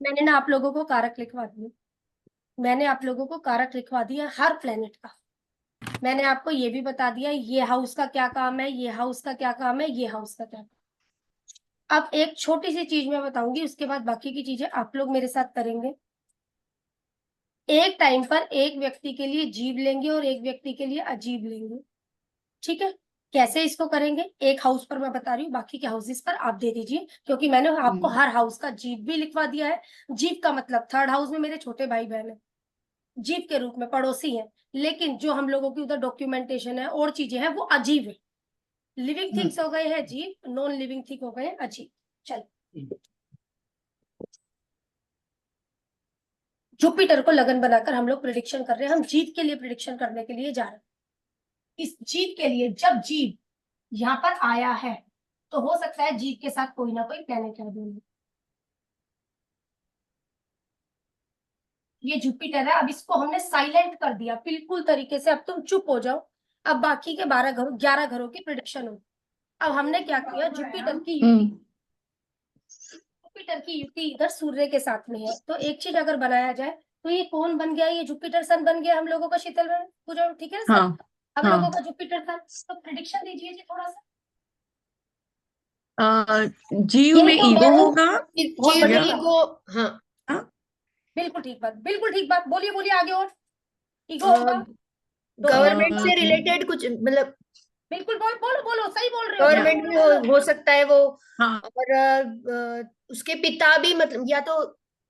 मैंने ना आप लोगों को कारक लिखवा दिए, मैंने आप लोगों को कारक लिखवा दिया हर प्लेनेट का। मैंने आपको ये भी बता दिया ये हाउस का क्या काम है, ये हाउस का क्या काम है, ये हाउस का क्या काम है। अब एक छोटी सी चीज मैं बताऊंगी, उसके बाद बाकी की चीजें आप लोग मेरे साथ करेंगे। एक टाइम पर एक व्यक्ति के लिए जीव लेंगे और एक व्यक्ति के लिए अजीब लेंगे, ठीक है? कैसे इसको करेंगे, एक हाउस पर मैं बता रही हूँ, बाकी के हाउसेस पर आप दे दीजिए, क्योंकि मैंने आपको हर हाउस का जीव भी लिखवा दिया है। जीव का मतलब थर्ड हाउस में मेरे छोटे भाई बहन है, जीव के रूप में पड़ोसी है, लेकिन जो हम लोगों की उधर डॉक्यूमेंटेशन है और चीजें हैं वो अजीब है। लिविंग थिंग्स हो गए हैं जीव, नॉन लिविंग थिंग हो गए हैं अजीब। चल, जुपिटर को लगन बनाकर हम लोग प्रिडिक्शन कर रहे हैं, हम जीव के लिए प्रिडिक्शन करने के लिए जा रहे हैं। इस जीव के लिए जब जीव यहाँ पर आया है तो हो सकता है जीव के साथ कोई ना कोई प्लेनेट है दोनों। ये जुपिटर है, अब इसको हमने साइलेंट कर दिया बिल्कुल तरीके से, अब तुम चुप हो जाओ। अब बाकी के 12 घरों 11 घरों की प्रिडिक्शन हो। अब हमने क्या किया, जुपिटर की युति, जुपिटर की युति इधर सूर्य के साथ में है, तो एक चीज अगर बनाया जाए तो ये कौन बन गया, ये जुपिटर सन बन गया हम लोगों का शीतल पूजा, ठीक है ना सर? हम लोगों का जुपिटर सन, तो प्रिडिक्शन दीजिए जी थोड़ा सा। जीव में ईगो होगा, जीव में ईगो, हाँ बिल्कुल ठीक बात, बिल्कुल ठीक बात, बोलिए बोलिए आगे और। ईगो होगा, गवर्नमेंट से रिलेटेड कुछ, मतलब बिल्कुल बोल बोलो बोलो, सही बोल रहे हो, गवर्नमेंट में हो सकता है वो। हाँ। और उसके पिता भी, मतलब या तो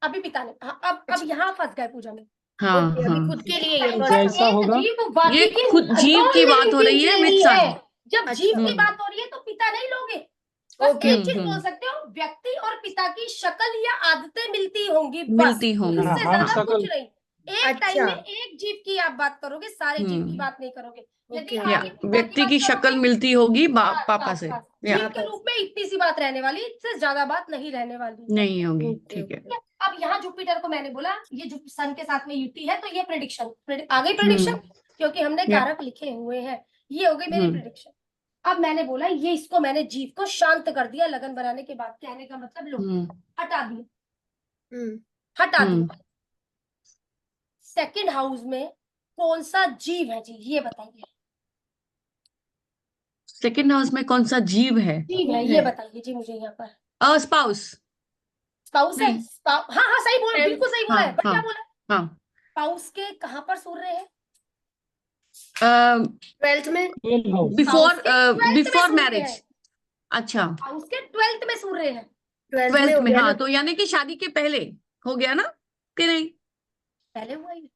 अभी पिता ने, हाँ, अब यहाँ फंस गए पूजा में। हाँ अभी हाँ, खुद के लिए ये तो ऐसा एक होगा, जीव बाकी ये की खुद जीव की बात हो रही है विद सन। जब अच्छा। जीव की बात हो रही है तो पिता नहीं लोगे, बस ओके। एक चीज बोल सकते हो, व्यक्ति और पिता की शक्ल या आदतें मिलती होंगी, बस मिलती होंगी। इससे हम ज्यादा कुछ शकल, नहीं। एक टाइम अच्छा। में एक जीव की आप बात करोगे, सारे जीव की बात नहीं करोगे। यदि ओके। या आगे पिता की व्यक्ति बात की शक्ल करोगे, मिलती होगी बस पापा बस से, बस या जीव के रूप में इतनी सी बात रहने वाली, इससे ज्यादा बात नहीं रहने वाली। नहीं होगी, ओके ठीक है। अब यहाँ जुपिटर को मैंने बोला ये जो सन के साथ में युति है, तो ये प्रेडिक्शन आ गई प्रेडिक्शन, क्योंकि हमने या कारक लिखे हुए हैं। ये हो गई मेरी प्रेडिक्शन। अब मैंने बोला ये इसको मैंने जीव को शांत कर दिया लगन बनाने के बाद, कहने का मतलब लो हटा दिया, हटा दिया। सेकंड हाउस में कौन सा जीव है जी, ये बताइए। सेकेंड हाउस में कौन सा जीव है? जीव है ये बताइए जी मुझे यहाँ पर। स्पाउस। स्पाउस है, नहीं। हाँ हाँ सही बोल, बिल्कुल सही बोला हाँ है, बढ़िया हाँ बोला। हाँ। स्पाउस के कहाँ पर सूर्य है? 12th में। बिफोर Spouse के 12th में बिफोर सूर्य मैरिज। है। अच्छा, स्पाउस के 12th में सूर्य है। 12th में 12th हो में, गया ना। हाँ, तो यानी कि शादी के पहले हो गया ना, कि नहीं? पहले हुआ ही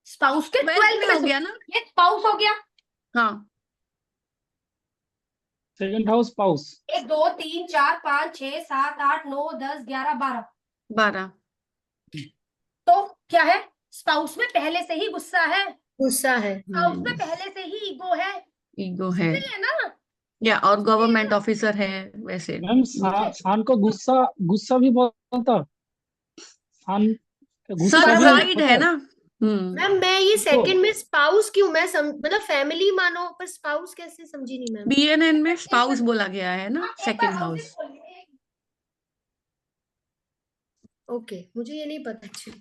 स्पाउस के 12th 12th में में हो गया ना। ये स्पाउस हो गया। हाँ, सेकंड हाउस पाउस, 1 2 3 4 5 6 7 8 9 10 11 12। 12। तो क्या है, स्पाउस में पहले से ही गुस्सा है, गुस्सा है। स्पाउस में पहले से ही ईगो है, ईगो है, इसलिए है ना। या और गवर्नमेंट ऑफिसर है वैसे। मैम शान को गुस्सा, गुस्सा भी बोलता, शान गुस्सा सन भी ब्राइड होता है ना। मैम मैं ये उसको सेकंड में स्पाउस क्यों, मैं मतलब फैमिली मानो, पर स्पाउस कैसे, समझी नहीं मैम। बीएनएन में स्पाउस बोला गया है ना, सेकंड हाउस। ओके, मुझे ये नहीं पता। अच्छा।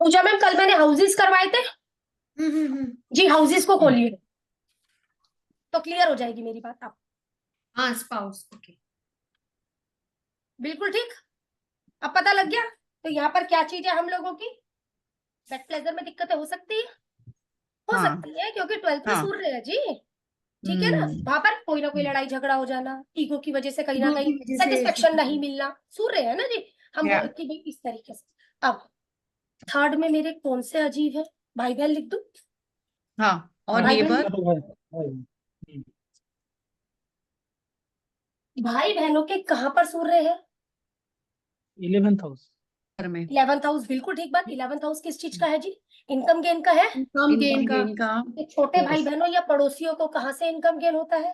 पूजा मैम कल मैंने हाउसेस करवाए थे जी, हाउसेस को खोलिए तो क्लियर हो जाएगी मेरी बात आप। हाँ स्पाउस, ओके। बिल्कुल ठीक, अब पता लग गया। तो यहाँ पर क्या चीज है हम लोगों की, बेड प्लेजर में दिक्कतें हो सकती है, हो हाँ सकती है, क्योंकि 12th में हाँ। सूर्य है जी, ठीक है ना। वहां पर कोई ना कोई लड़ाई झगड़ा हो जाना, ईगो की वजह से कहीं ना कहीं सेटिस्फेक्शन नहीं मिलना, सूर्य है ना जी। हम या बोलते भी इस तरीके से। अब थर्ड में मेरे कौन से अजीब है, भाई बहन लिख दूं? हाँ, और भाई नेबर। भाई बहनों के कहाँ पर सूर्य है? 11th हाउस, घर में। 11th हाउस, बिल्कुल ठीक बात। 11th हाउस किस चीज का है जी? इनकम गेन का है। इनकम गेन इनकम का। गेन का, तो छोटे भाई Yes. बहनों या पड़ोसियों को कहाँ से इनकम गेन होता है?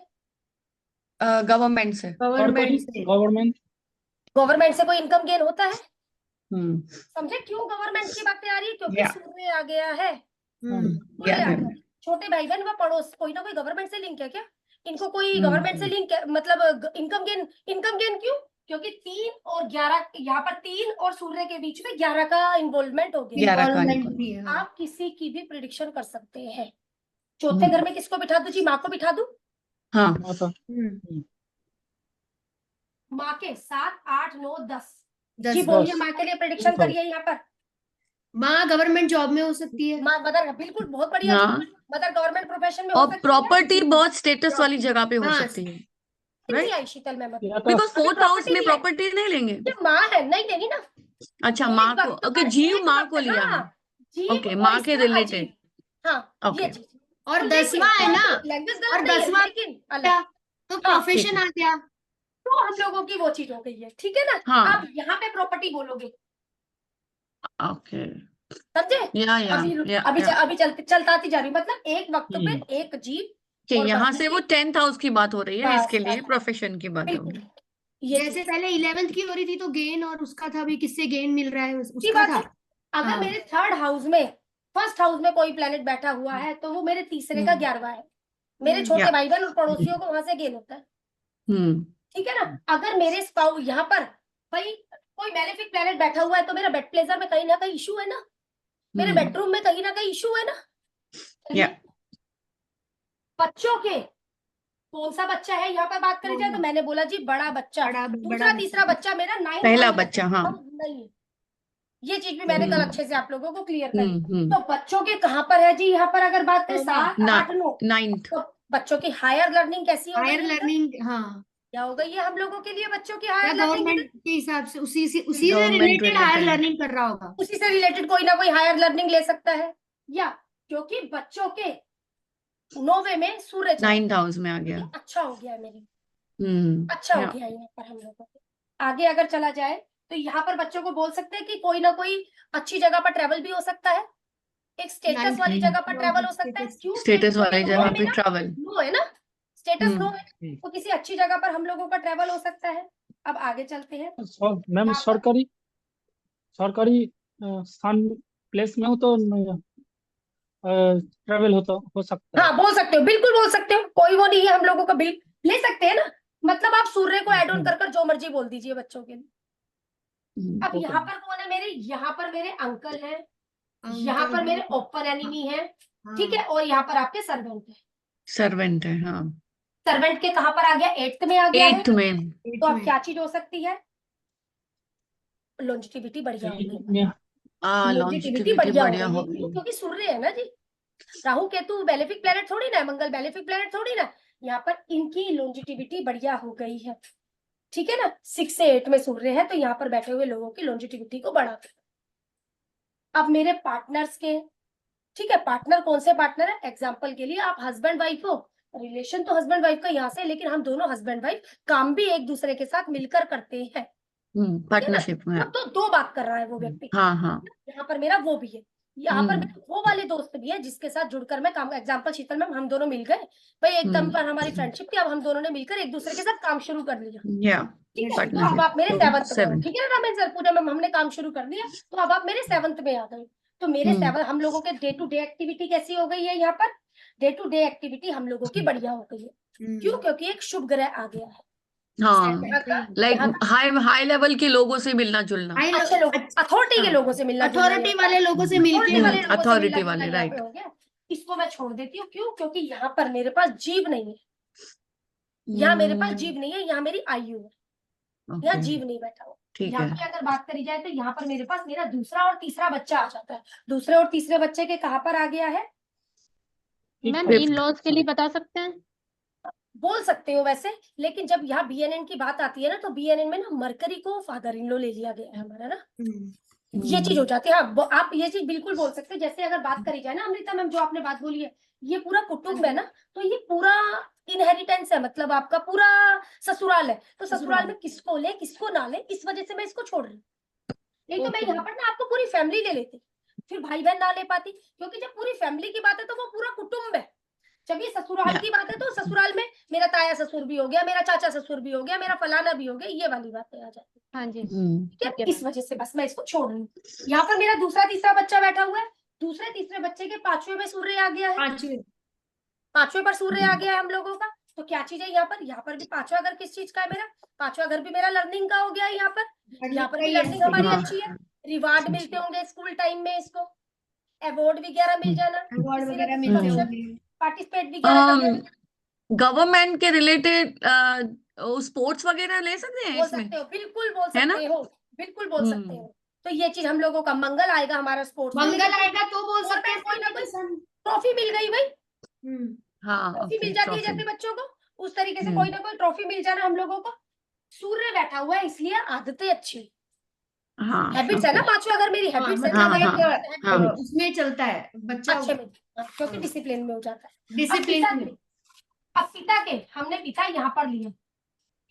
गवर्नमेंट से। सरकारी गवर्नमेंट से। गवर्नमेंट। गवर्नमेंट से कोई इनकम गेन होता है? हम्म, समझे क्यों गवर्नमेंट की बातें आ रही है? क्योंकि या सूर्य आ गया है। या सूर्य आ गया। छोटे भाई बहन व पड़ोस कोई ना कोई गवर्नमेंट से लिंक है क्या? इनको कोई गवर्नमेंट से लिंक है, मतलब इनकम गेन क्यों? क्योंकि 3 और 11, यहाँ पर 3 और सूर्य के बीच में 11 का इन्वॉल्वमेंट हो गया। 11 का इन्वॉल्वमेंट इनकम। भी है, हाँ। आप किसी की भी प्रिडिक्शन कर सकते हैं। चौथे घर में किसको बिठा दूं जी? माँ को बिठा दूं? हाँ, माता। माँ के 7, 8, 9, 10 10। जी बोलिए, 10। माँ के लिए प्रिडिक्शन 10,000। करिए यहाँ पर। माँ गवर्नमेंट जॉब में हो सकती है। माँ मदर, बिल्कुल बहुत बढ़िया जी। हाँ, मदर गवर्नमेंट प्रोफेशन में हो और सकती है। प्रॉपर्टी बहुत स्टेटस वाली जगह पे हो हाँ, सकती है, नहीं राइट? आई शीतल मैम अभी। या तो बिकॉज अभी 4th हाउस प्रॉपर्टी में नहीं आई। प्रॉपर्टी नहीं लेंगे। ये माँ है, नहीं देनी ना। अच्छा, एक माँ को, वक्त ओके, पर, जीव एक माँ वक्त, को लिया है। हाँ, जीव ओके, और माँ के इसका रिलेटेड। अजीब। हाँ, ये ओके, चीज। और तो 10वां है ना, लैंग्वेज और गलत नहीं है, 10वां लेकिन अलग। क्या, तो हाँ, प्रोफेशन आ गया। तो हम लोगों की वो चीज हो गई है, ठीक है ना? हाँ, आप यहाँ पे प्रॉपर्टी बोलोगे, ओके, समझे? या अभी या अभी चलताती जा रही हूँ, मतलब एक वक्त पे एक जीव कि और यहाँ बाकी से वो 10th हाउस की बात हो रही है, बस इसके लिए बस प्रोफेशन की बात हो रही बिल्कुल है। ये जैसे चीज पहले 11th की हो रही थी तो गेन और उसका था, भी किससे गेन मिल रहा है की उसका बात था। है। अगर हाँ। मेरे 3rd हाउस में, 1st हाउस में कोई प्लेनेट बैठा हुआ है तो वो मेरे तीसरे का 11वां है। मेरे छोटे या भाई बहन और पड़ोसियों को वहां से गेन होता है, हम्म ठीक है ना? अगर मेरे स्पाउ यहाँ पर भाई कोई मैलेफिक प्लेनेट बैठा हुआ है तो मेरा बेड प्लेजर में कहीं ना कहीं इशू है ना, मेरे बेडरूम में कहीं ना कहीं इशू है ना। या बच्चों के कौन सा बच्चा है यहाँ पर बात करी जाए तो मैंने बोला जी बड़ा बच्चा। बड़ा दूसरा तीसरा बच्चा मेरा 9th पहला हाउस बच्चा, हाँ। नहीं है। ये चीज भी मैंने कल अच्छे से आप लोगों को क्लियर करी। हम्म, तो बच्चों के कहाँ पर है जी? यहाँ पर अगर बात करें 7, 8, 9, 9th। तो बच्चों की हायर लर्निंग कैसी हो गई हायर है? लर्निंग, हाँ, क्या हो गई है हम लोगों के लिए बच्चों की या हायर लर्निंग? गवर्नमेंट के हिसाब से उसी से government related higher related। Learning कर रहा होगा। उसी से रिलेटेड कोई ना कोई हायर लर्निंग ले सकता है, या क्योंकि बच्चों के 9वें में सूर्य चला 9th हाउस में आ गया, गया। अच्छा हो गया मेरी, अच्छा हो या गया यहाँ पर हम लोगों को। आगे अगर चला जाए तो यहाँ पर बच्चों को बोल सकते हैं कि कोई ना कोई अच्छी जगह पर ट्रेवल भी हो सकता है, एक स्टेटस वाली जगह पर ट्रेवल हो सकता है। क्यों स्टेटस वाली क्योंकि जगह नो पे में ना, ट्रैवल। नो है ना, स्टेटस नो है, तो किसी अच्छी जगह पर हम लोगों का ट्रेवल हो सकता है। अब आगे चलते हैं। मैम यहाँ पर सरकारी स्थान प्लेस में हो तो ट्रेवल हो सकता है। हाँ बोल सकते हो, बिल्कुल बोल सकते हो, कोई वो नहीं है, हम लोगों का बिल ले सकते हैं ना। मतलब आप सूर्य को ऐड ऑन कर जो मर्जी बोल दीजिए बच्चों के लिए। अब ओके यहाँ पर कौन है मेरे? यहाँ पर मेरे अंकल हैं, यहाँ पर मेरे ओपन एनिमी है, ठीक है, और यहाँ पर आपके सर्वेंट है। सर्वेंट है, हाँ। सर्वेंट के कहाँ पर आ गया? 8th में आ गया है। 8th में। तो अब क्या चीज हो सकती है? लॉन्जिटिविटी बढ़िया हो गई, लॉन्जिटिविटी लॉन्जिटिविटी बढ़िया हो बढ़िया गई हो है। क्यों? गई। क्योंकि सूर्य है ना जी, राहु केतु बेनिफिक प्लेनेट थोड़ी ना है, मंगल बेनिफिक प्लेनेट थोड़ी ना। यहाँ पर इनकी लॉन्जिटिविटी बढ़िया हो गई है, ठीक है ना? 6 से 8 में सूर्य है तो यहाँ पर बैठे हुए लोगों की लॉन्जिटिविटी को बढ़ा। अब मेरे पार्टनर्स के, ठीक है, पार्टनर कौन से पार्टनर है? एग्जाम्पल के लिए आप हस्बैंड वाइफ हो, रिलेशन तो हस्बैंड वाइफ का यहाँ से, लेकिन हम दोनों हस्बैंड वाइफ काम भी एक दूसरे के साथ मिलकर करते हैं, पार्टनरशिप में। तो दो बात कर रहा है वो व्यक्ति। हाँ हाँ। यहाँ पर मेरा वो भी है, यहाँ पर मेरे वो वाले दोस्त भी है जिसके साथ जुड़कर मैं काम, एग्जाम्पल शीतल मैम, हम दोनों मिल गए भाई, एकदम पर हमारी फ्रेंडशिप थी, अब हम दोनों ने मिलकर एक दूसरे के साथ काम शुरू कर लिया, या ठीक है? तो अब पार्टनरशिप आप मेरे 7th में हो, 7th। ठीक है ना रामेश सर? पूजा मैम हमने काम शुरू कर दिया, तो अब आप मेरे 7th में आ गए। तो मेरे 7 हम लोगों के डे टू डे एक्टिविटी कैसी हो गई है? यहाँ per day to day activity हम लोगों की बढ़िया हो गई है। क्यों? क्योंकि एक शुभ ग्रह आ गया है। हाँ, लाइक हाई लेवल के लोगों से मिलना जुलना, अच्छे लोग, अथॉरिटी के लोगों से मिलना जुलना, अथॉरिटी वाले लोगों से मिलके अथॉरिटी वाले लोगों से मिलना अथॉरिटी जुलना वाले, यहाँ राइट। पे हो गया। इसको मैं छोड़ देती हूँ, क्यों? क्योंकि यहाँ पर मेरे पास जीव नहीं है, यहाँ मेरे पास जीव नहीं है, यहाँ मेरी आयु है, यहाँ ओके, जीव नहीं बैठा हुआ। ठीक यहाँ है। की अगर बात करी जाए तो यहाँ पर मेरे पास मेरा दूसरा और तीसरा बच्चा आ जाता है। दूसरे और तीसरे बच्चे के कहाँ पर आ गया है? मैम Fifth इन लॉज के लिए बता सकते हैं? बोल सकते हो वैसे, लेकिन जब यहाँ BNN की बात आती है ना, तो BNN में ना मरकरी को फादर इन लॉ ले लिया गया है हमारा ना, ये चीज हो जाती है। हाँ, आप ये चीज बिल्कुल बोल सकते हो। जैसे अगर बात करी जाए ना अमृता मैम, जो आपने बात बोली है, ये पूरा कुटुंब है ना, तो ये पूरा इनहेरिटेंस है, मतलब आपका पूरा ससुराल है। तो ससुराल में किसको ले किसको ना ले, इस वजह से मैं इसको छोड़ रही हूँ। नहीं तो मैं Okay. यहाँ पर ना आपको पूरी फैमिली ले लेती, फिर भाई बहन ना ले पाती, क्योंकि जब पूरी फैमिली की बात है तो वो पूरा कुटुंब है। जब ये ससुराल की बात है तो ससुराल में मेरा ताया ससुर भी हो गया, मेरा चाचा ससुर भी हो गया, मेरा फलाना भी हो गया, ये वाली बातें आ जाती है। हाँ जी। ठीक ठीक है, है इस वजह से बस मैं इसको छोड़ रही हूँ। यहाँ पर मेरा दूसरा तीसरा बच्चा बैठा हुआ है, दूसरे तीसरे बच्चे के पांचवें में सूर्य आ गया है, पांचवे पांचवें पर सूर्य आ गया है हम लोगों का। तो क्या चीज है यहाँ पर भी पांचवा घर किस चीज का है मेरा? पांचवा घर भी मेरा लर्निंग का हो गया है। यहाँ पर भी लर्निंग हमारी हाँ। अच्छी है, रिवार्ड मिलते होंगे स्कूल टाइम में, इसको अवार्ड वगैरह मिल जाना, अवार्ड किसी वगैरह ने मिलते हम्म। होंगे। पार्टिसिपेट वगैरह कर लेना। गवर्नमेंट के रिलेटेड स्पोर्ट्स वगैरह ले सकते हैं बोल इसमें? सकते हो, बिल्कुल बोल है ना? सकते हो, बिल्कुल बोल सकते हो। तो ये चीज हम लोगों का मंगल आएगा हमारा स्पोर्ट्स में, मंगल आएगा तो बोल और सकते हैं कोई ना कोई पसंद। ट्रॉफी मिल गई भाई, हाँ, ट्रॉफी ओके, मिल जाती है ट्रॉफी। जैसे बच्चों को, उस तरीके से हम्म। कोई ना कोई ट्रॉफी मिल जाना हम लोगों को। सूर्य बैठा हुआ है इसलिए आदतें अच्छी, हाँ, हैबिट्स है ना, ओके। पांचवा अगर मेरी हैबिट्स है मतलब हाँ, तो एक हाँ। उसमें चलता है बच्चा अच्छे में, क्योंकि डिसिप्लिन में हो जाता है। अब डिसिप्लिन पिता में। के, अब पिता के हमने पिता यहाँ पर लिया,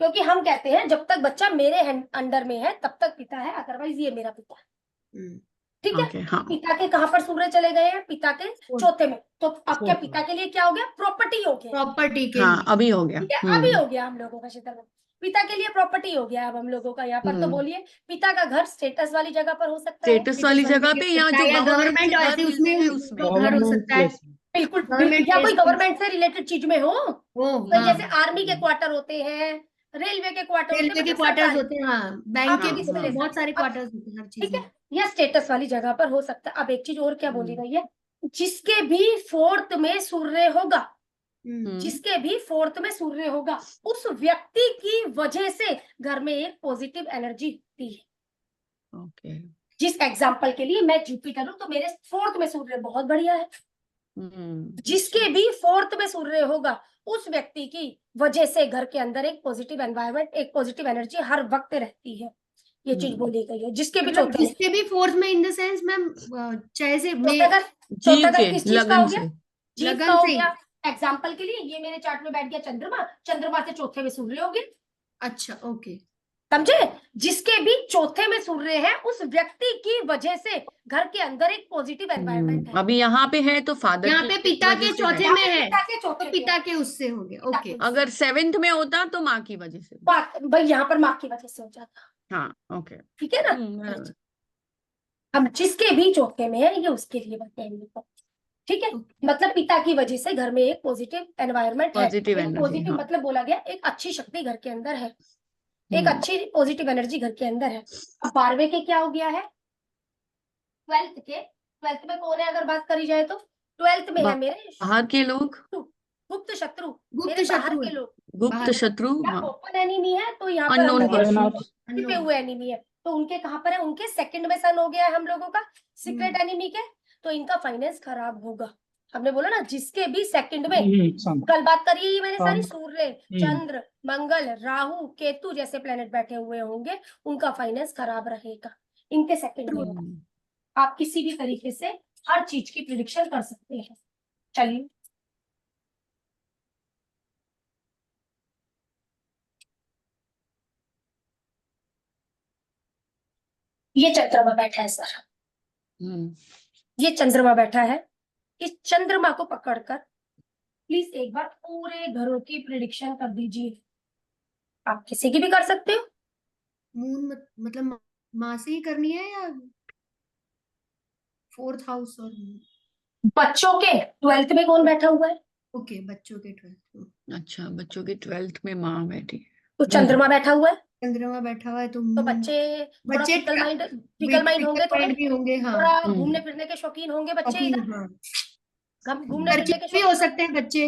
क्योंकि हम कहते हैं जब तक बच्चा मेरे अंडर में है तब तक पिता है, अदरवाइज ये मेरा पिता है। ठीक है, ओके, हाँ। पिता के कहाँ पर सूर्य चले गए हैं? पिता के चौथे में। तो अब क्या फोर्थ पिता के लिए क्या हो गया? प्रॉपर्टी हो गया। प्रॉपर्टी के हाँ, लिए। अभी हो गया। ठीक है, अभी हो गया हम लोगों का क्षेत्र में, पिता के लिए प्रॉपर्टी हो गया अब हम लोगों का यहाँ पर। तो बोलिए, पिता का घर स्टेटस वाली जगह पर हो सकता है, स्टेटस वाली जगह पे, या जो या गवर्नमेंट से गवर्नमेंट घर ऐसे मिलते हैं उसमें उसमें। तो घर हो गवर्नमेंट सकता है। प्लेस में। बिल्कुल गवर्नमेंट या कोई प्लेस में। गवर्नमेंट से रिलेटेड चीज में हो, तो हाँ। जैसे आर्मी के क्वार्टर होते हैं, रेलवे के क्वार्टर होते रेलवे हैं, के मतलब क्वार्टर्स सरकारी। होते हैं, हाँ बैंक आप के ये भी किसी में ले बहुत सकते सारे हो। क्वार्टर्स होते हैं हर चीज ठीक है, में। या स्टेटस वाली जगह पर हो सकता है। अब एक चीज और क्या बोली गई है, जिसके भी फोर्थ में सूर्य होगा, जिसके भी फोर्थ में सूर्य होगा, उस व्यक्ति की वजह से घर में एक पॉजिटिव एनर्जी होती है। ओके। जिस एग्जाम्पल के लिए मैं जुपिटर हूं तो मेरे फोर्थ में सूर्य बहुत बढ़िया है, जिसके भी फोर्थ में सूर्य होगा उस व्यक्ति की वजह से घर के अंदर एक पॉजिटिव एनवायरनमेंट, एक पॉजिटिव एनर्जी हर वक्त रहती है। ये चीज बोली गई है। जिसके भी मतलब चौथे में, जिसके भी फोर्थ में, इन द सेंस मैम, चाहे से चौथा घर, जी चौथा घर के किस चीज का हो लगन गया? से। जीव लगन का हो से ही। गया। एग्जाम्पल के लिए ये मेरे चार्ट में बैठ गया चंद्रमा, चंद्रमा से चौथे में सूर्य हो गया, अच्छा ओके। समझे? जिसके भी चौथे में सूर्य है उस व्यक्ति की वजह से घर के अंदर एक पॉजिटिव एनवायरनमेंट है। अभी यहाँ पे है तो फादर यहाँ पे पिता के चौथे में है, पिता के चौथे तो में पिता है। के उससे हो गया। पिता ओके के अगर 7th में होता तो माँ की वजह से। भाई यहाँ पर माँ की वजह से हो जाता। हाँ, ओके। ठीक है ना? बराबर। हम जिसके भी चौथे में है ये उसके लिए बताएंगे। ठीक है, मतलब पिता की वजह से घर में एक पॉजिटिव एनवायरनमेंट है। पॉजिटिव एनर्जी, पॉजिटिव हाँ। मतलब बोला गया एक अच्छी शक्ति घर के अंदर है, एक अच्छी पॉजिटिव एनर्जी घर के अंदर है। अब 12वें के क्या हो गया है? 12th में कौन है अगर बात करी जाए तो? 12th में है मेरे बाहर के लोग, गुप्त शत्रु, गुप्त मेरे बाहर शत्रु के है। लोग। गुप्त बाहर। शत्रु, या हाँ। ओपन एनिमी है तो यहाँ पर अननोन हम पर्सन। छिपे हुए एनिमी है, तो उनके कहाँ पर है? उनके सेकंड में सन हो गया है हम लोगों का, सीक्रेट एनिमी के। तो इनका फाइनेंस खराब होगा। हमने बोला ना जिसके भी सेकंड में, सन। कल बात करी ये मैंने सारी, सन। सूर्य, चंद्र, मंगल, राहु, केतु जैसे प्लेनेट बैठे हुए होंगे, उनका फाइनेंस खराब रहेगा। इनके सेकंड में होगा। आप किसी भी तरीके से हर चीज की प्रिडिक्शन कर सकते हैं। चलिए, ये चंद्रमा बैठा है सर, ये चंद्रमा बैठा है। इस चंद्रमा को पकड़कर प्लीज एक बार पूरे घरों की प्रिडिक्शन कर दीजिए। आप किसी की भी कर सकते हो। मून मतलब माँ से ही करनी है या फोर्थ हाउस? और बच्चों के 12th में कौन बैठा हुआ है? ओके, बच्चों के 12th। अच्छा, बच्चों की 12th में माँ बैठी है। तो चंद्रमा बैठा हुआ है, चंद्रमा बैठा हुआ है तो तो बच्चे थोड़ा बच्चे फिकल माइंड होंगे, थोड़े भी होंगे, हाँ। थोड़ा घूमने फिरने के शौकीन होंगे बच्चे। शौकीन, इधर हाँ। घूमने फिरने के खर्चीले भी हो सकते हैं बच्चे।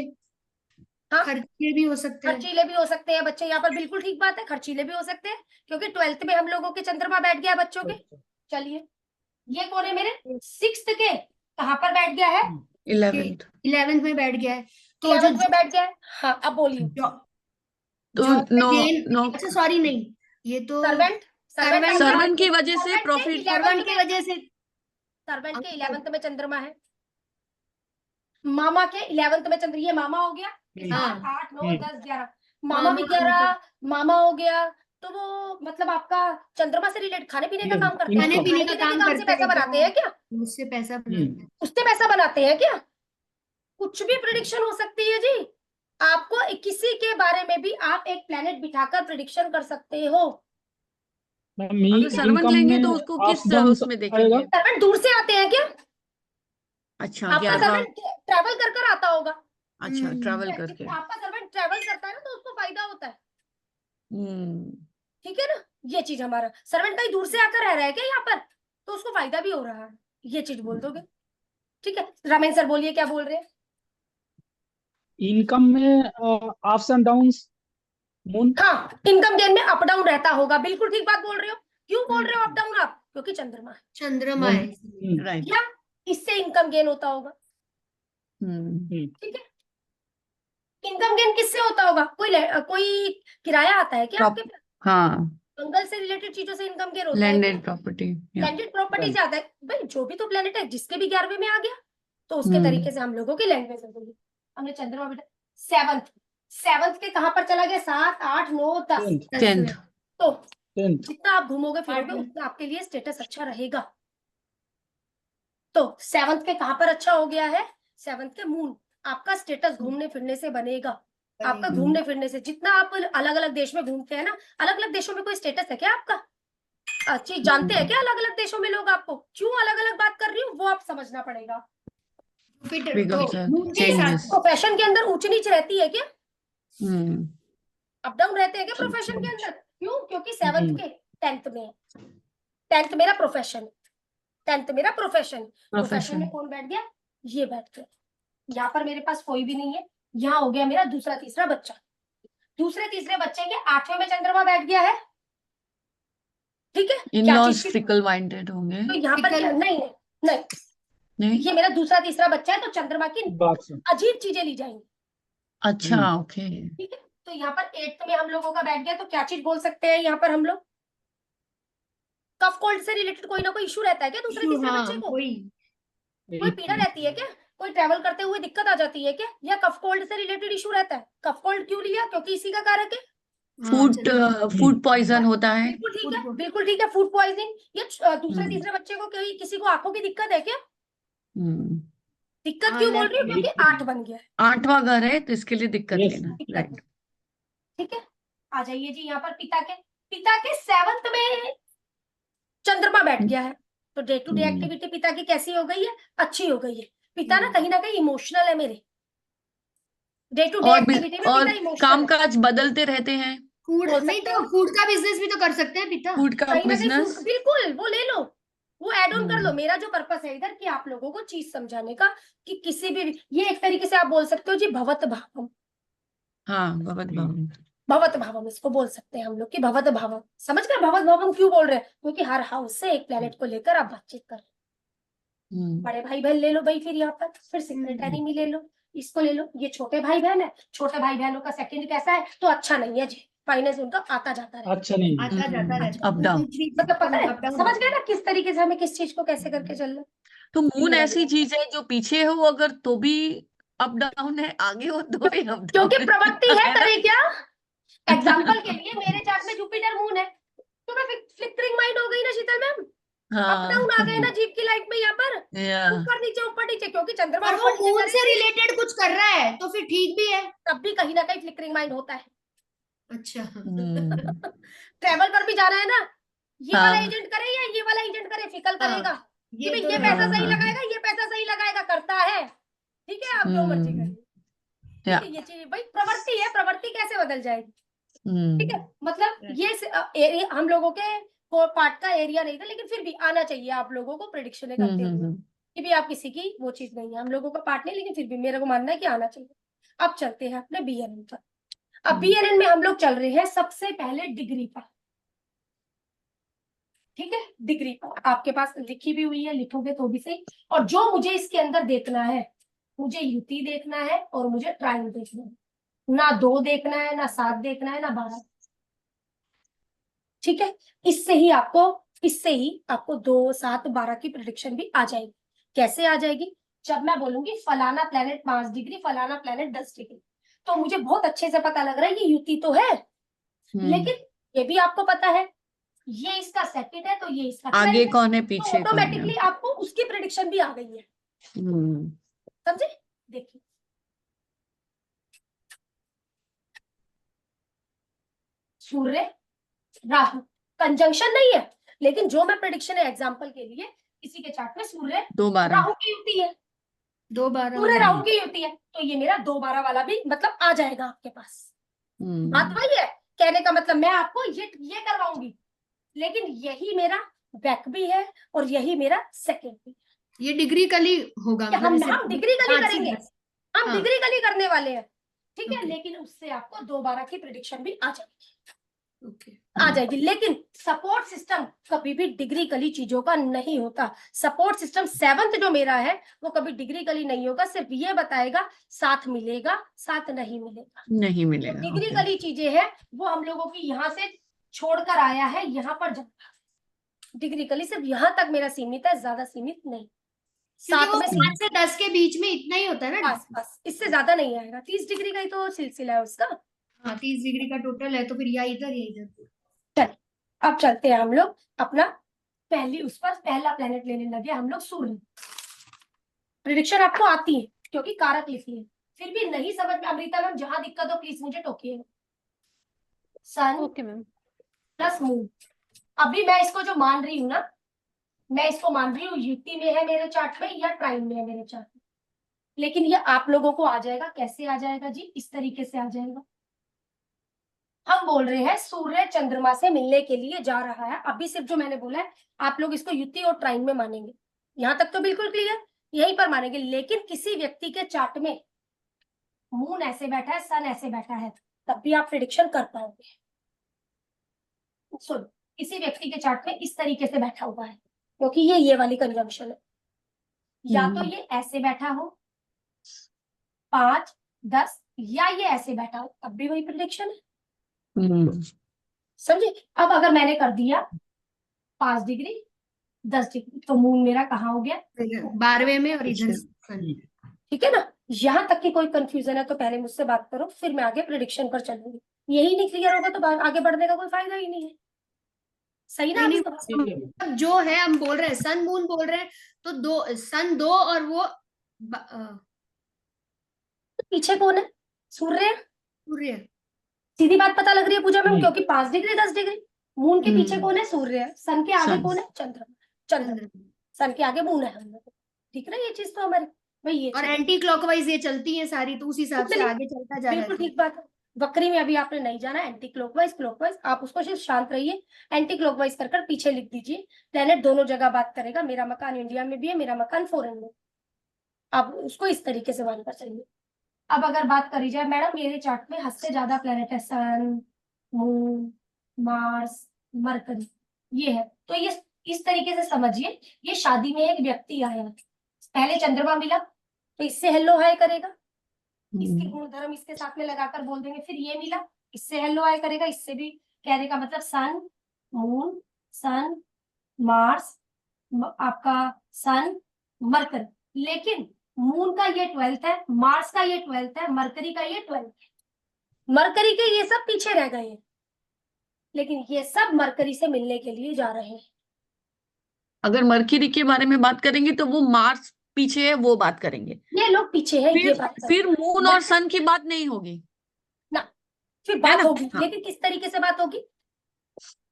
हाँ, खर्चीले भी हो सकते हैं। खर्चीले भी हो सकते हैं बच्चे। यहाँ पर बिल्कुल ठीक बात है, खर्चीले भी हो सकते हैं, क्योंकि 12th में हम लोगों के चंद्रमा बैठ गया बच्चों के। चलिए, ये कौन है मेरे? 6th के कहाँ पर बैठ गया है? 11th में बैठ गया है, तो 11th में बैठ गया है। हाँ, अब बोलिए। तो नो, अच्छा सॉरी, नहीं, ये तो सर्वेंट सर्वेंट की वजह से प्रॉफिट। सर्वेंट की वजह से। सर्वेंट के 11th में चंद्रमा है। मामा के 11th में चंद्र, ये मामा हो गया। 7, 8, 9, 10, 11 मामा भी 11, मामा हो गया, तो वो मतलब आपका चंद्रमा से रिलेटेड खाने पीने का ये काम करते हैं, खाने तो पीने खाने का काम से करते पैसा हैं, बनाते हैं क्या? उससे पैसा हम्म। बनाते हैं। उससे पैसा बनाते हैं क्या? कुछ भी प्रिडिक्शन हो सकती है जी। आपको किसी के बारे में भी आप एक प्लेनेट बिठाकर प्रिडिक्शन कर सकते हो। मैम अगर सर्वंट इनकम लेंगे में तो उसको अप किस डाउन उसमें आएगा। देखेंगे? सर्वेंट दूर से आते हैं क्या? अच्छा, आपका 11वां। सर्वेंट ट्रैवल कर कर आता होगा। अच्छा, ट्रैवल करके। आपका सर्वेंट ट्रैवल करता है ना, तो उसको फायदा होता है। हम्म। ठीक है ना? ये चीज हमारा सर्वेंट कहीं दूर से आकर रह रहा है क्या यहाँ पर, तो उसको फायदा भी हो रहा है। ये चीज बोल दोगे? ठीक है, रमेश सर बोलिए क्या बोल रहे हैं? इनकम में अप्स एंड डाउन्स मून। हाँ, इनकम गेन में अप डाउन रहता होगा, बिल्कुल ठीक बात बोल रहे हो। क्यों बोल रहे हो अप डाउन आप? क्योंकि चंद्रमा है, चंद्रमा है। राइट। या इससे इनकम गेन होता होगा। हम्म। ठीक है, इनकम गेन किससे होता होगा? कोई किराया आता है क्या आपके पास? हाँ, मंगल से रिलेटेड चीजों से इनकम गेन होता है। Landed property. लैंडेड प्रॉपर्टी से आता है भाई, जो भी तो प्लेनेट है जिसके भी 11वें में आ गया, तो उसके हम्म। तरीके से हम लोगों की लैंग्वेज होगी। हमने चंद्रमा बेटा सेवंथ के कहां पर चला गया? 7, 8, 9, 10। 10th। तो 10th। जितना आप घूमोगे फिरोगे उतना आपके लिए स्टेटस अच्छा रहेगा। तो सेवंथ के कहां पर अच्छा हो गया है? सेवंथ के मून। आपका स्टेटस घूमने फिरने से बनेगा। आपका घूमने फिरने से, जितना आप अलग अलग देश में घूमते हैं ना, अलग अलग देशों में कोई स्टेटस है क्या आपका? चीज जानते हैं क्या अलग अलग देशों में लोग आपको? क्यों अलग अलग बात कर रही हूँ वो आप समझना पड़ेगा। Because of changes। प्रोफेशन के अंदर ऊंच नीच रहती है क्या? हम्म। अप डाउन रहते हैं क्या प्रोफेशन के अंदर? क्यों? क्योंकि सेवंथ के 10th में, 10th मेरा प्रोफेशन, 10th मेरा प्रोफेशन में कौन बैठ गया? ये बैठ गया। यहाँ पर मेरे पास कोई भी नहीं है, यहाँ हो गया मेरा दूसरा तीसरा बच्चा। दूसरे तीसरे बच्चे के 8वें में चंद्रमा बैठ गया है। ठीक है, इन क्या लॉज चीज की? फिकल माइंडेड होंगे। तो यहाँ पर क्या? नहीं नहीं नहीं, नहीं। ये मेरा दूसरा तीसरा बच्चा है, तो चंद्रमा की बात से अजीब चीजें ली जाएंगी। अच्छा, ओके। ठीक है, तो यहाँ पर 8th में हम लोगों का बैठ गया, तो क्या चीज बोल सकते हैं यहाँ पर हम लोग? कफ कोल्ड से रिलेटेड कोई ना कोई इशू रहता है क्या दूसरे तीसरे बच्चे को? कोई पीड़ा रहती है क्या? कोई ट्रैवल करते हुए दिक्कत आ जाती है क्या? या कफ कोल्ड से रिलेटेड इशू रहता है? कफ कोल्ड क्यों लिया? क्योंकि इसी का कारक है। फूड पॉइजन होता है। बिल्कुल ठीक है, बिल्कुल ठीक है, फूड पॉइजनिंग। ये दूसरे तीसरे बच्चे को कोई किसी को आंखों की दिक्कत है क्या? दिक्कत क्यों बोल रही हूँ? क्योंकि 8 बन गया है। 8वां घर है तो इसके लिए दिक्कत Yes। लेना। दिक्कत राइट। है। ठीक है, आ जाइए जी यहाँ पर पिता के 7th में चंद्रमा बैठ गया है, तो डे टू डे एक्टिविटी पिता की कैसी हो गई है? अच्छी हो गई है। पिता ना कहीं इमोशनल है मेरे। डे टू डे एक्टिविटी में और पिता इमोशनल काम है। काज बदलते रहते हैं। फूड बोल नहीं सकते तो हो। फूड का बिजनेस भी तो कर सकते हैं पिता। फूड का कहीं ना कहीं बिजनेस। बिल्कुल वो ले लो, वो एड ऑन कर लो। मेरा जो पर्पस है इधर कि आप लोगों को चीज समझाने का, कि किसी भी, ये एक तरीके से आप बोल सकते हो जी भवत भावम। हाँ, भगवत भाव। भवत भावम इसको बोल सकते हैं हम लोग कि भवत भावम। समझ गए भवत भावम क्यों बोल रहे हैं? क्योंकि हर हाउस से एक प्लेनेट को लेकर आप बातचीत कर रहे हैं। बड़े भाई बहन ले लो भाई, फिर यहाँ पर फिर सेक्रेटरी में ले लो, इसको ले लो। ये छोटे भाई बहन है, छोटे भाई बहनों का सेकंड कैसा है? तो अच्छा नहीं है जी, फाइनेंस उनका आता जाता रहता है। अच्छा नहीं है। आता जाता रहता अप डाउन। मतलब पता है, समझ गए ना किस तरीके से हमें किस चीज को कैसे करके चलना है? तो मून ऐसी चीज है जो पीछे हो अगर तो भी अप डाउन है, आगे हो तो भी अप क्योंकि डाउन प्रवृत्ति है, है ना? करे क्या? एग्जाम्पल के लिए मेरे चार्ट में जुपिटर मून है, तो मैं फ्लिकरिंग माइंड हो गई ना शीतल मैम। अप डाउन आ गए ना जीव की लाइफ में यहाँ पर, ऊपर नीचे, क्योंकि चंद्रमा और वो ऊपर नीचे मून से करेगी, रिलेटेड कुछ कर रहा है तो फिर ठीक भी है। तब भी कहीं ना कहीं फ्लिकरिंग माइंड होता है। अच्छा। ट्रेवल पर भी जाना है ना, ये वाला हाँ। एजेंट करे या ये वाला एजेंट करे, फिकल करेगा कि भाई तो ये है। पैसा सही हाँ। लगाएगा, ये पैसा सही लगाएगा, करता है। ठीक है, आप जो मर्जी करिए। ठीक है, ये चीज भाई प्रवृत्ति है, प्रवृत्ति कैसे बदल जाएगी? ठीक है, मतलब ये एरिया हम लोगों के पार्ट का एरिया नहीं था, लेकिन फिर भी आना चाहिए आप लोगों को प्रेडिक्शन करते हुए कि भी आप किसी की वो चीज नहीं है, हम लोगों का पार्ट नहीं, लेकिन फिर भी मेरे को मानना है कि आना चाहिए। अब चलते हैं अपने BNN पर। अब BNN में हम लोग चल रहे हैं सबसे पहले डिग्री पर। ठीक है, डिग्री पर आपके पास लिखी भी हुई है, लिखोगे तो भी सही। और जो मुझे इसके अंदर देखना है, मुझे युति देखना है और मुझे ट्रायंगल देखना है। ना 2 देखना है, ना 7 देखना है, ना 12। ठीक है, इससे ही आपको 2, 7, 12 की प्रेडिक्शन भी आ जाएगी। कैसे आ जाएगी? जब मैं बोलूंगी फलाना प्लेनेट 5 डिग्री, फलाना प्लेनेट 10 डिग्री, तो मुझे बहुत अच्छे से पता लग रहा है ये युति तो है, लेकिन ये भी आपको पता है, ये इसका सेकंड है तो ये इसका आगे 12 है, कौन है तो पीछे कौन है? ऑटोमेटिकली आपको उसकी प्रिडिक्शन भी आ गई है। हम्म, समझे? देखिए सूर्य राहु कंजंक्शन नहीं है, लेकिन जो मैं प्रिडिक्शन है एग्जांपल के लिए, किसी के चार्ट में सूर्य 2-12 राहु की युति है, 2-12 सूर्य राहु की युति है, तो ये मेरा 2-12 वाला भी मतलब आ जाएगा आपके पास। बात वही है, कहने का मतलब मैं आपको ये करवाऊंगी, लेकिन यही मेरा बैक भी है और यही मेरा सेकंड भी है। ये डिग्री कली होगा, कि हम डिग्री कली 5 से करेंगे, 10। हम हाँ। डिग्री कली करने वाले हैं, ठीक है, ओके। लेकिन उससे आपको 2-12 की प्रिडिक्शन भी आ जाएगी, ओके। आ जाएगी। लेकिन सपोर्ट सिस्टम कभी भी डिग्री कली चीजों का नहीं होता। सपोर्ट सिस्टम 7th जो मेरा है वो कभी डिग्री कली नहीं होगा, सिर्फ ये बताएगा साथ मिलेगा साथ नहीं मिलेगा। नहीं जो मिलेगा। डिग्री ओके, कली चीजें हैं वो हम लोगों की यहाँ से छोड़कर आया है, यहाँ पर जाता है। डिग्री कली सिर्फ यहाँ तक मेरा सीमित है, ज्यादा सीमित नहीं। क्योंकि 7 वो में 5 से 10 के बीच में इतना ही होता है ना। बस बस, इससे ज्यादा नहीं आएगा। 30 डिग्री का ही तो सिलसिला है उसका। हाँ, 30 डिग्री का टोटल है, तो फिर या इधर या इधर। चलिए अब चलते हैं हम लोग अपना उस पर पहला प्लेनेट लेने लगे हम लोग, सूर्य। प्रिडिक्शन आपको आती है क्योंकि कारक लिखी है, फिर भी नहीं समझ में अमृता मैम, जहां दिक्कत हो प्लीज मुझे टोकिएगा। सन ओके मैम। प्लस मून, अभी मैं इसको जो मान रही हूँ ना, मैं इसको मान रही हूँ युति में है मेरे चार्ट में या ट्राइन में है मेरे चार्ट में, लेकिन ये आप लोगों को आ जाएगा। कैसे आ जाएगा जी? इस तरीके से आ जाएगा। हम बोल रहे हैं सूर्य चंद्रमा से मिलने के लिए जा रहा है, अभी सिर्फ जो मैंने बोला है आप लोग इसको युति और ट्राइन में मानेंगे, यहाँ तक तो बिल्कुल क्लियर, यहीं पर मानेंगे। लेकिन किसी व्यक्ति के चार्ट में मून ऐसे बैठा है, सन ऐसे बैठा है, तब भी आप प्रिडिक्शन कर पाओगे। सुन, किसी व्यक्ति के चार्ट में इस तरीके से बैठा हुआ है, क्योंकि ये वाली कंजंक्शन है, या तो ये ऐसे बैठा हो 5, 10, या ये ऐसे बैठा हो, तब भी वही प्रिडिक्शन है। समझे? अब अगर मैंने कर दिया 5 डिग्री 10 डिग्री, तो मून मेरा कहाँ हो गया? 12वें में, और इधर सन। ठीक है ना? यहाँ तक की कोई कंफ्यूजन है तो पहले मुझसे बात करो, फिर मैं आगे प्रिडिक्शन पर चलूंगी। यही नहीं क्लियर होगा तो आगे बढ़ने का कोई फायदा ही नहीं है। सही ना? नहीं, अभी अब जो है हम बोल रहे हैं सन मून बोल रहे हैं, तो 2 सन 2 और वो पीछे कौन है? सूर्य। सूर्य। सीधी बात पता लग रही है पूजा मैम, हम्म। क्योंकि 5 डिग्री 10 डिग्री, मून के पीछे कौन है? सूर्य है। सन के आगे सन। कौन है? चंद्रमा। सन के आगे मून है हम लोग। ठीक ना? ये चीज तो हमारी भाई ये और चीज- एंटी क्लॉकवाइज ये चलती है सारी, तो उस हिसाब से नहीं, आगे चलता जा रहा बिल्कुल है। ठीक बात है। वक्री में अभी आपने नहीं जाना, एंटी क्लॉकवाइज क्लॉकवाइज, आप उसको सिर्फ शांत रहिए, एंटी क्लॉकवाइज कर पीछे लिख दीजिए। प्लेनेट दोनों जगह बात करेगा, मेरा मकान इंडिया में भी है, मेरा मकान फॉरेन में। आप उसको इस तरीके से मानकर चलिए। अब अगर बात करी जाए मैडम, मेरे चार्ट में हद से ज्यादा प्लेनेट है, सन, मून, मार्स, मरकरी, ये है। तो ये इस तरीके से समझिए, ये शादी में एक व्यक्ति आया, पहले चंद्रमा मिला तो इससे हेलो हाय करेगा, इसके गुण धर्म इसके साथ में लगाकर बोल देंगे, फिर ये मिला इससे हेलो हाय करेगा, इससे भी कहने का मतलब सन, मून, सन, मार्स, आपका सन, मरकरी। लेकिन मून का ये 12th है, मार्स का ये 12th है, मरकरी का ये 12th है। मरकरी के ये सब पीछे रह गए हैं, लेकिन ये सब मरकरी से मिलने के लिए जा रहे हैं। अगर मरकरी के बारे में बात करेंगे तो वो मार्स पीछे है, वो बात करेंगे। ये लोग पीछे हैं, ये बात फिर मून और सन की बात नहीं होगी ना, फिर है बात ना? होगी। हाँ। लेकिन किस तरीके से बात होगी?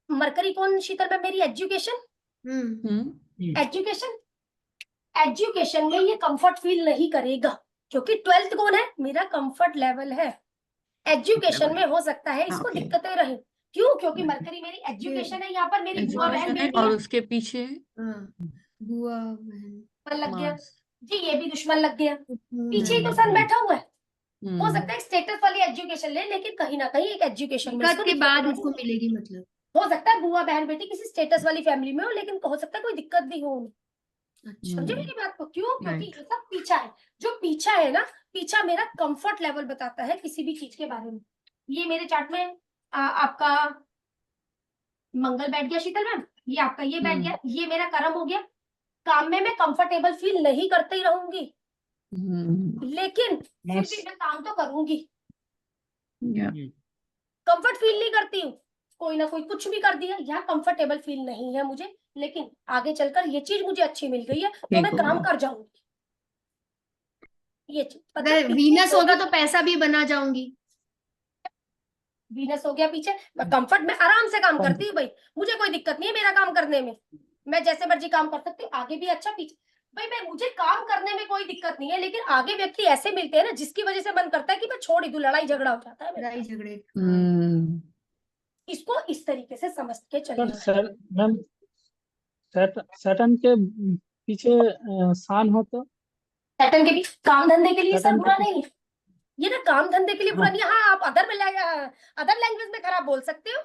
मरकरी कौन शीतल में? मेरी एजुकेशन। एजुकेशन, एजुकेशन में ये कंफर्ट फील नहीं करेगा, क्योंकि 12th कौन है? मेरा कंफर्ट लेवल है। एजुकेशन में हो सकता है इसको ओके। दिक्कतें रहे, क्यों? क्योंकि मरकरी मेरी एजुकेशन है, यहाँ पर मेरी बुआ बहन एजुकेशन है बेटी और है। उसके पीछे बुआ बहन। दुश्मन लग गया मार्स। जी, ये भी दुश्मन लग गया, पीछे ही तो सन बैठा हुआ है। हो सकता है स्टेटस वाली एजुकेशन ले, लेकिन कहीं ना कहीं एक एजुकेशन में इसको के दिक्कत बाद हो। उसको मिलेगी, मतलब। हो सकता है बुआ बहन बेटी किसी स्टेटस वाली फैमिली में हो, लेकिन हो सकता है कोई दिक्कत भी हो। अच्छा। समझे मेरी बात को? क्यों? क्योंकि Right. ये सब पीछा है। जो पीछा है ना, पीछा मेरा कंफर्ट लेवल बताता है किसी भी चीज के बारे में। ये मेरे चार्ट में आपका मंगल बैठ गया शीतल मैम, ये आपका ये बैठ गया, ये मेरा कर्म हो गया। काम में मैं कंफर्टेबल फील नहीं करते ही रहूंगी, लेकिन फिर भी मैं काम तो करूंगी। कंफर्ट फील नहीं करती हूँ, कोई ना कोई कुछ भी कर दिया, यहाँ कंफर्टेबल फील नहीं है मुझे, लेकिन आगे चलकर ये चीज मुझे अच्छी मिल गई है तो ठीक मैं काम होगा। कर जाऊंगी। ये चीज अगर मतलब वीनस होगा तो पैसा भी बना जाऊंगी। वीनस हो गया पीछे, कंफर्ट में आराम से काम करती हूँ भाई, मुझे कोई दिक्कत नहीं है मेरा काम करने में, मैं जैसे मर्जी काम कर सकती हूँ, आगे भी अच्छा पीछे भाई, मैं मुझे काम करने में कोई दिक्कत नहीं है, लेकिन आगे व्यक्ति ऐसे मिलते हैं ना जिसकी वजह से मन करता है कि मैं छोड़ ही दूं, लड़ाई झगड़ा हो जाता है मेरा। लड़ाई झगड़े। इसको इस तरीके से समझ के पर चलना है। सर मैम, सैटर्न के पीछे सान हो तो पैटर्न के भी काम धंधे के लिए सर सैटर्न के बुरा पीछे, नहीं है, ये ना काम धंधे के लिए बुरा हाँ नहीं है। हाँ आप अदर लैंग्वेज में खराब बोल सकते हो,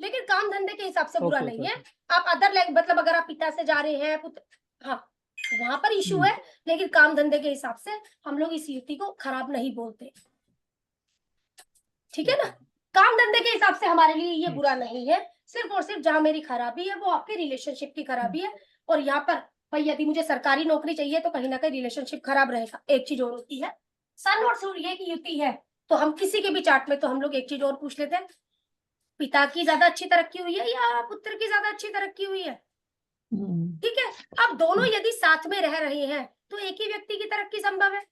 लेकिन काम धंधे के हिसाब से बुरा ओके नहीं ओके है। ओके, आप अदर लैंग्वेज मतलब अगर आप पिता से जा रहे हैं हाँ वहां पर इशू है, लेकिन काम धंधे के हिसाब से हम लोग इस युति को खराब नहीं बोलते, ठीक है ना। काम धंधे के हिसाब से हमारे लिए ये बुरा नहीं है, सिर्फ और सिर्फ जहां मेरी खराबी है वो आपके रिलेशनशिप की खराबी है। और यहाँ पर भाई यदि मुझे सरकारी नौकरी चाहिए तो कहीं ना कहीं रिलेशनशिप खराब रहेगा। एक चीज और होती है, सन और सूर्य की युति है तो हम किसी के भी चार्ट में तो हम लोग एक चीज और पूछ लेते हैं, पिता की ज्यादा अच्छी तरक्की हुई है या पुत्र की ज्यादा अच्छी तरक्की हुई है, ठीक है। अब दोनों यदि साथ में रह रहे हैं तो एक ही व्यक्ति की तरक्की संभव है,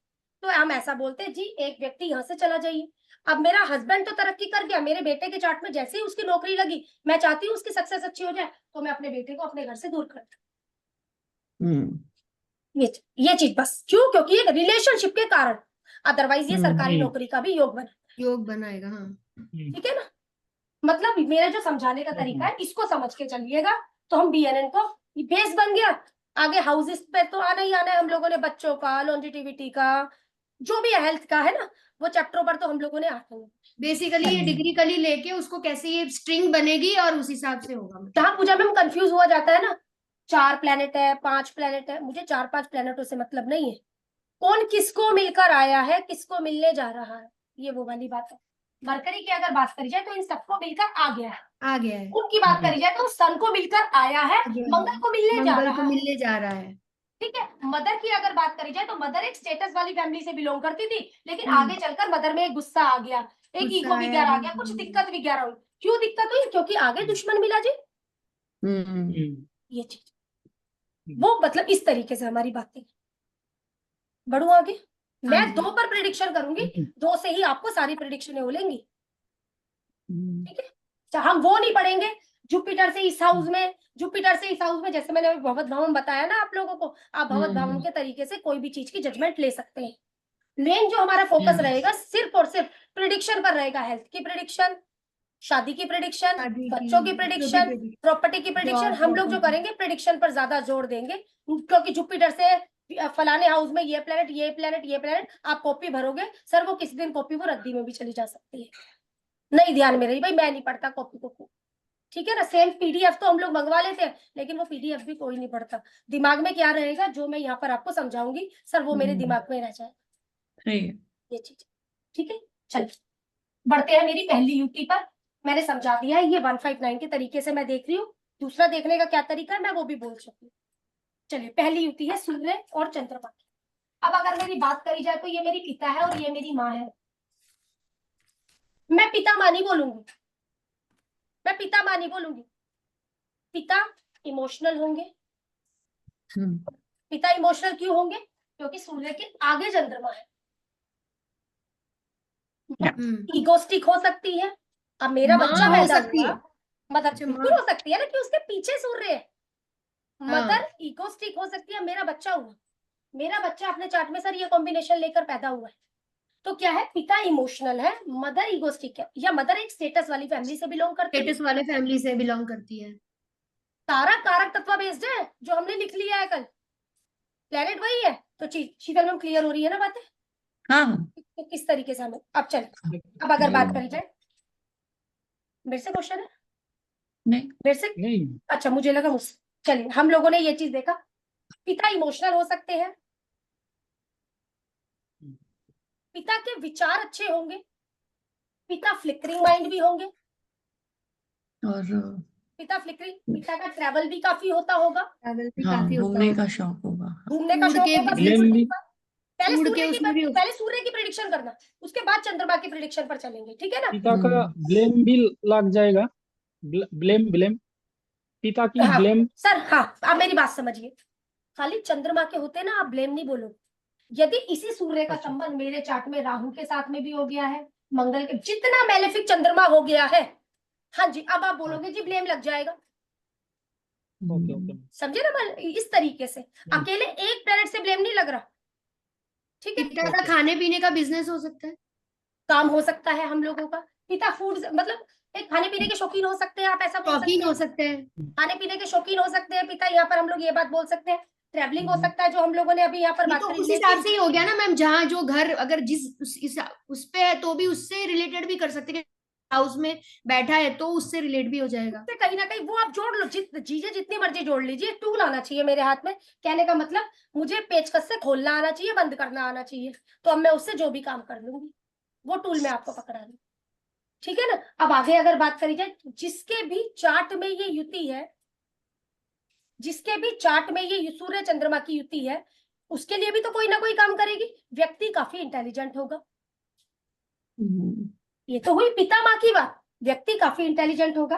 तो हम ऐसा बोलते हैं जी एक व्यक्ति यहाँ से चला जाइए। अब मेरा हस्बैंड तो तरक्की कर गया, मेरे बेटे के चार्ट में जैसे ही उसकी नौकरी लगी, मैं चाहती हूँ उसकी सक्सेस अच्छी हो जाए, तो मैं अपने बेटे को अपने घर से दूर कर दूं। ये चीज बस क्यों, क्योंकि एक रिलेशनशिप के कारण, अदरवाइज ये सरकारी नौकरी का भी योग बना, योग बनाएगा। हाँ ठीक है ना। मतलब मेरा जो समझाने का तरीका है इसको समझ के चलिएगा, तो हम बीएनएन को बेस बन गया। आगे हाउसेस पे तो आना ही आना है हम लोगों ने, बच्चों का, लॉन्जिटिविटी का, जो भी हेल्थ का है ना, वो चैप्टरों पर तो हम लोगों ने आना है। बेसिकली ये डिग्री कली लेके उसको कैसे ये स्ट्रिंग बनेगी और उस हिसाब से होगा। जहां पूजा में कंफ्यूज हुआ जाता है ना, 4 प्लेनेट है 5 प्लेनेट है, मुझे 4-5 प्लेनेटों से मतलब नहीं है, कौन किसको मिलकर आया है, किसको मिलने जा रहा है, ये वो वाली बात है। मरकरी की अगर बात करी जाए तो इन सबको मिलकर आ गया है, आ गया है। उनकी बात करी जाए तो सन को मिलकर आया है, मंगल को मिलने जा मंगल रहा को है, मिलने जा रहा है। ठीक है। मदर की अगर बात करी जाए तो मदर एक स्टेटस वाली फैमिली से बिलोंग करती थी, लेकिन आगे चलकर मदर में एक गुस्सा आ गया, एक गुस्सा ईगो आया, विकार आ गया, कुछ दिक्कत विकार हुई। क्यों दिक्कत हुई, क्योंकि आगे दुश्मन मिला जी, ये चीज वो मतलब इस तरीके से हमारी बातें। बढ़ू आगे, मैं हाँ जी। 2 पर प्रिडिक्शन करूंगी, 2 से ही आपको सारी प्रिडिक्शनें बोलेंगी, ठीक है। अच्छा, हम वो नहीं पढ़ेंगे जुपिटर से इस हाउस में, जुपिटर से इस हाउस में, जैसे मैंने अभी भवत भवन बताया ना आप लोगों को, आप भवत भवन के तरीके से कोई भी चीज की जजमेंट ले सकते हैं। मेन जो हमारा फोकस रहेगा सिर्फ और सिर्फ प्रिडिक्शन पर रहेगा, हेल्थ की प्रिडिक्शन, शादी की प्रिडिक्शन, शादी की, बच्चों की प्रिडिक्शन, prediction, प्रॉपर्टी की प्रिडिक्शन, job, हम लोग जो property। करेंगे प्रिडिक्शन पर ज्यादा जोर देंगे, क्योंकि जुपिटर से फलाने हाउस में ये प्लेनेट ये प्लेनेट ये प्लेनेट, आप कॉपी भरोगे सर, वो किसी दिन कॉपी वो रद्दी में भी चली जा सकती है, नहीं ध्यान में रही भाई, मैं नहीं पढ़ता कॉपी को, ठीक है ना। सेम पीडीएफ तो हम लोग मंगवा लेते हैं, लेकिन वो पीडीएफ भी कोई नहीं पढ़ता, दिमाग में क्या रहेगा जो मैं यहाँ पर आपको समझाऊंगी सर वो मेरे दिमाग में रह जाए, ये चीज, ठीक है। चलिए बढ़ते हैं मेरी पहली युक्ति पर, मैंने समझा दिया है, ये 159 के तरीके से मैं देख रही हूँ, दूसरा देखने का क्या तरीका है मैं वो भी बोल सकती हूँ। चलिए पहली युक्ति है सूर्य और चंद्रमा की। अब अगर मेरी बात करी जाए तो ये मेरी पिता है और ये मेरी माँ है, मैं पिता माँ नहीं बोलूंगी, मैं पिता माँ नहीं बोलूंगी, पिता इमोशनल होंगे। पिता इमोशनल क्यों होंगे, क्योंकि सूर्य के आगे चंद्रमा है, इगोस्टिक हो सकती है। अब मेरा माँ बच्चा हो पैदा सकती हुआ, है। मदर अच्छा, बिल्कुल माँ। हो सकती है ना कि उसके पीछे सूर्य है, हाँ। मदर इगोस्टिक हो सकती है। मेरा बच्चा हुआ, मेरा बच्चा अपने चार्ट में सर ये कॉम्बिनेशन लेकर पैदा हुआ है, तो क्या है, पिता इमोशनल है, मदर इगोस्टिक है, या मदर एक स्टेटस वाली फैमिली से बिलोंग करती है। स्टेटस वाले फैमिली से बिलोंग करती है। सारा कारक तत्व बेस्ड है जो हमने लिख लिया है कल, प्लेनेट वही है, तो शीतल में क्लियर हो रही है ना बातें, हाँ तो किस तरीके से हमें। अब चल, अब अगर बात करी जाए, मेरे से क्वेश्चन है, नहीं मेरे से, नहीं, अच्छा मुझे लगा मुझसे। चलिए हम लोगों ने ये चीज देखा, पिता इमोशनल हो सकते हैं, पिता के विचार अच्छे होंगे, पिता फ्लिकरिंग माइंड भी होंगे, और पिता फ्लिकरिंग, पिता का ट्रैवल भी काफी होता होगा, ट्रैवल भी हाँ काफी होता घूमने होगा। का शौक होगा। घूमने का फूड शौक के होगा, फिल्म भी, पहले उड़ सूर्य के की उसमें भी पहले सूर्य की प्रिडिक्शन करना, उसके बाद चंद्रमा की प्रिडिक्शन पर चलेंगे, ठीक है ना? पिता का ब्लेम भी लग जाएगा। ब्लेम ब्लेम पिता की हाँ ब्लेम। सर, हाँ आप मेरी बात समझिए, खाली चंद्रमा के होते ना, आप ब्लेम नहीं बोलो। यदि इसी सूर्य का अच्छा। संबंध मेरे चार्ट में राहु के साथ में भी हो गया है, मंगल के, जितना मेलेफिक चंद्रमा हो गया है, हाँ जी, अब आप बोलोगे जी ब्लेम लग जाएगा। Okay okay. समझे ना? इस तरीके से अकेले एक प्लेनेट से ब्लेम नहीं लग रहा, ठीक है? पिता का खाने पीने का बिजनेस हो सकता है। काम हो सकता है हम लोगों का, पिता फूड मतलब एक खाने पीने के शौकीन हो सकते हैं, आप ऐसा बोल सकते शौकीन हो हैं, सकते हैं। खाने पीने के शौकीन हो सकते हैं पिता, यहाँ पर हम लोग ये बात बोल सकते हैं। ट्रैवलिंग हो सकता है, जो हम लोगों ने अभी यहाँ पर ये बात तो करी, उस हिसाब से ही हो गया ना मैम, जहाँ जो घर अगर उस पे है तो भी उससे रिलेटेड भी कर सकते हैं। हाउस में बैठा है तो उससे रिलेट भी हो जाएगा। से कहीं ना कहीं वो आप जोड़ लो, चीजें जितनी मर्जी जोड़ लीजिए, टूल आना चाहिए मेरे हाथ में। कहने का मतलब मुझे पेचकस से खोलना आना चाहिए, बंद करना आना चाहिए, तो अब मैं उससे जो भी काम कर लूंगी, वो टूल मैं आपको पकड़ा दूँ, ठीक है ना? अब आगे अगर बात करी जाए, जिसके भी चार्ट में ये युति है, जिसके भी चार्ट में ये सूर्य चंद्रमा की युति है, उसके लिए भी तो कोई ना कोई काम करेगी। व्यक्ति काफी इंटेलिजेंट होगा, ये तो हुई पिता माँ की बात, व्यक्ति काफी इंटेलिजेंट होगा।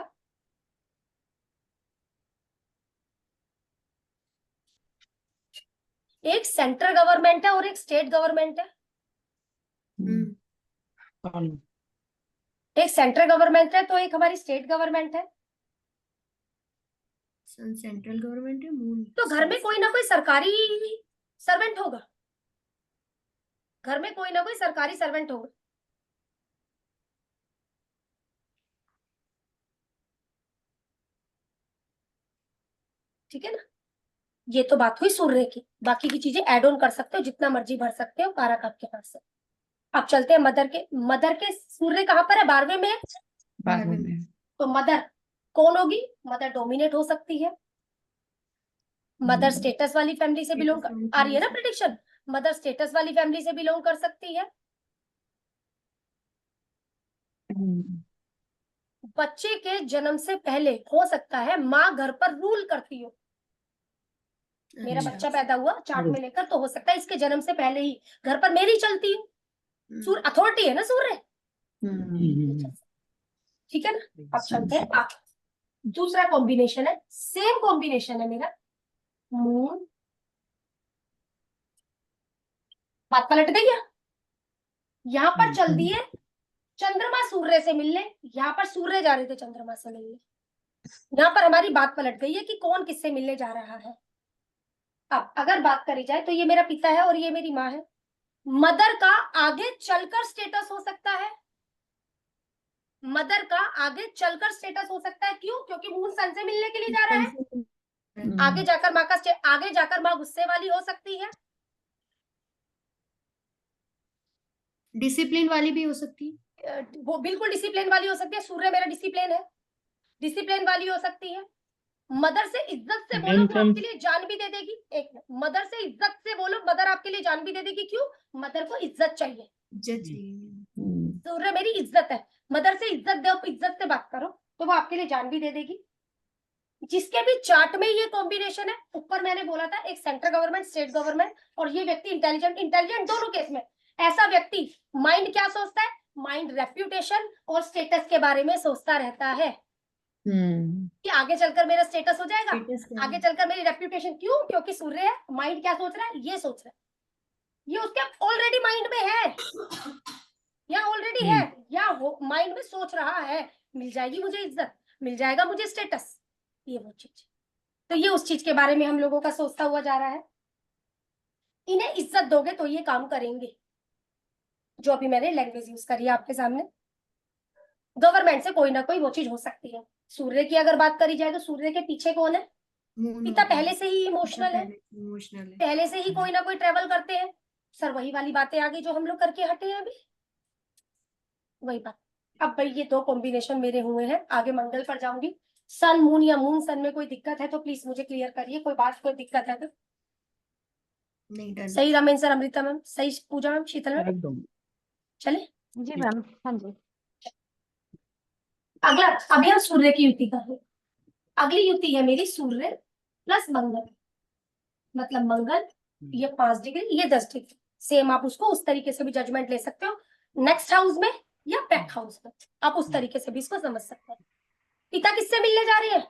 एक सेंट्रल गवर्नमेंट है और एक स्टेट गवर्नमेंट है, हाँ। एक सेंट्रल गवर्नमेंट है तो एक हमारी स्टेट गवर्नमेंट है। सन सेंट्रल गवर्नमेंट है, मून तो घर में कोई ना कोई सरकारी सर्वेंट होगा, घर में कोई ना कोई सरकारी सर्वेंट होगा। ठीक है ना? ये तो बात हुई सूर्य की, बाकी की चीजें ऐड ऑन कर सकते हो, जितना मर्जी भर सकते हो, कारक आपके पास है। अब चलते हैं मदर के सूर्य कहाँ पर है? 12वें में है, 12वें में। तो मदर कौन होगी? मदर डोमिनेट हो सकती है, मदर स्टेटस वाली फैमिली से बिलोंग कर, आ रही है ना प्रिडिक्शन, मदर स्टेटस वाली फैमिली से बिलोंग कर सकती है। बच्चे के जन्म से पहले हो सकता है माँ घर पर रूल करती हो, मेरा अच्छा। बच्चा पैदा हुआ चार्ट में लेकर, तो हो सकता है इसके जन्म से पहले ही घर पर मेरी चलती हो, सूर्य अथॉरिटी है ना सूर्य, ठीक है ना? अब चलते हैं आगे, दूसरा कॉम्बिनेशन है, सेम कॉम्बिनेशन है मेरा, मून, बात पलट गई है, यहाँ पर चल दिए चंद्रमा सूर्य से मिलने, यहाँ पर सूर्य जा रहे थे चंद्रमा से मिलने, यहाँ पर हमारी बात पलट गई है कि कौन किससे मिलने जा रहा है। अब अगर बात करी जाए तो ये मेरा पिता है और ये मेरी माँ है, मदर का आगे चलकर स्टेटस हो सकता है, मदर का आगे चलकर स्टेटस हो सकता है, क्यों? क्योंकि मून सन से मिलने के लिए जा रहा है, आगे जाकर माँ का आगे जाकर माँ गुस्से वाली हो सकती है, डिसिप्लिन वाली भी हो सकती है। वो बिल्कुल डिसिप्लिन वाली हो सकती है, सूर्य मेरा डिसिप्लिन है, डिसिप्लिन वाली हो सकती है। मदर से इज्जत से बोलो तो आपके लिए जान भी दे देगी, एक मदर से इज्जत से बोलो, मदर आपके लिए जान भी दे देगी, क्यों? मदर को इज्जत चाहिए, सूर्य मेरी इज्जत है, मदर से इज्जत दो, इज्जत से बात करो तो वो आपके लिए जान भी दे देगी। जिसके भी चार्ट में ये कॉम्बिनेशन है, ऊपर मैंने बोला था एक सेंट्रल गवर्नमेंट, स्टेट गवर्नमेंट, और ये व्यक्ति इंटेलिजेंट दोनों केस में, ऐसा व्यक्ति माइंड क्या सोचता है? माइंड रेप्यूटेशन और स्टेटस के बारे में सोचता रहता है कि आगे चलकर मेरा स्टेटस हो जाएगा, आगे चलकर मेरी रेप्यूटेशन, क्यों? क्योंकि सूर्य है, माइंड क्या सोच रहा है? ये सोच रहा है, ये उसके ऑलरेडी माइंड में है, या ऑलरेडी है, या माइंड में सोच रहा है, मिल जाएगी मुझे इज्जत, मिल जाएगा मुझे स्टेटस, ये वो चीज, तो ये उस चीज के बारे में हम लोगों का सोचता हुआ जा रहा है। इन्हें इज्जत दोगे तो ये काम करेंगे, जो अभी मैंने लैंग्वेज यूज करी है आपके सामने। गवर्नमेंट से कोई ना कोई वो चीज हो सकती है। सूर्य की अगर बात करी जाए तो सूर्य के पीछे कौन है? पिता पहले से ही इमोशनल है, पहले से ही कोई ना कोई ट्रेवल करते हैं, सर वही वाली बातें आ गई जो हम लोग करके हटे हैं अभी, वही बात। अब भाई ये दो कॉम्बिनेशन मेरे हुए हैं, आगे मंगल पर जाऊंगी। सन मून या मून सन में कोई दिक्कत है तो प्लीज मुझे क्लियर करिए, कोई बात कोई दिक्कत है तो। नहीं डन। सही रामेन सर, अमृता मैम सही, पूजा मैम, शीतल मैम, एकदम। चले जी मैम, हाँ जी। अगला, अभी हम सूर्य की युति कर रहे हैं। अगली युति है मेरी सूर्य प्लस मंगल, मतलब मंगल ये 5 डिग्री, ये 10 डिग्री, सेम आप उसको उस तरीके से भी जजमेंट ले सकते हो, नेक्स्ट हाउस में या बैक हाउस में, आप उस तरीके से भी इसको समझ सकते हैं। पिता किससे मिलने जा रही है?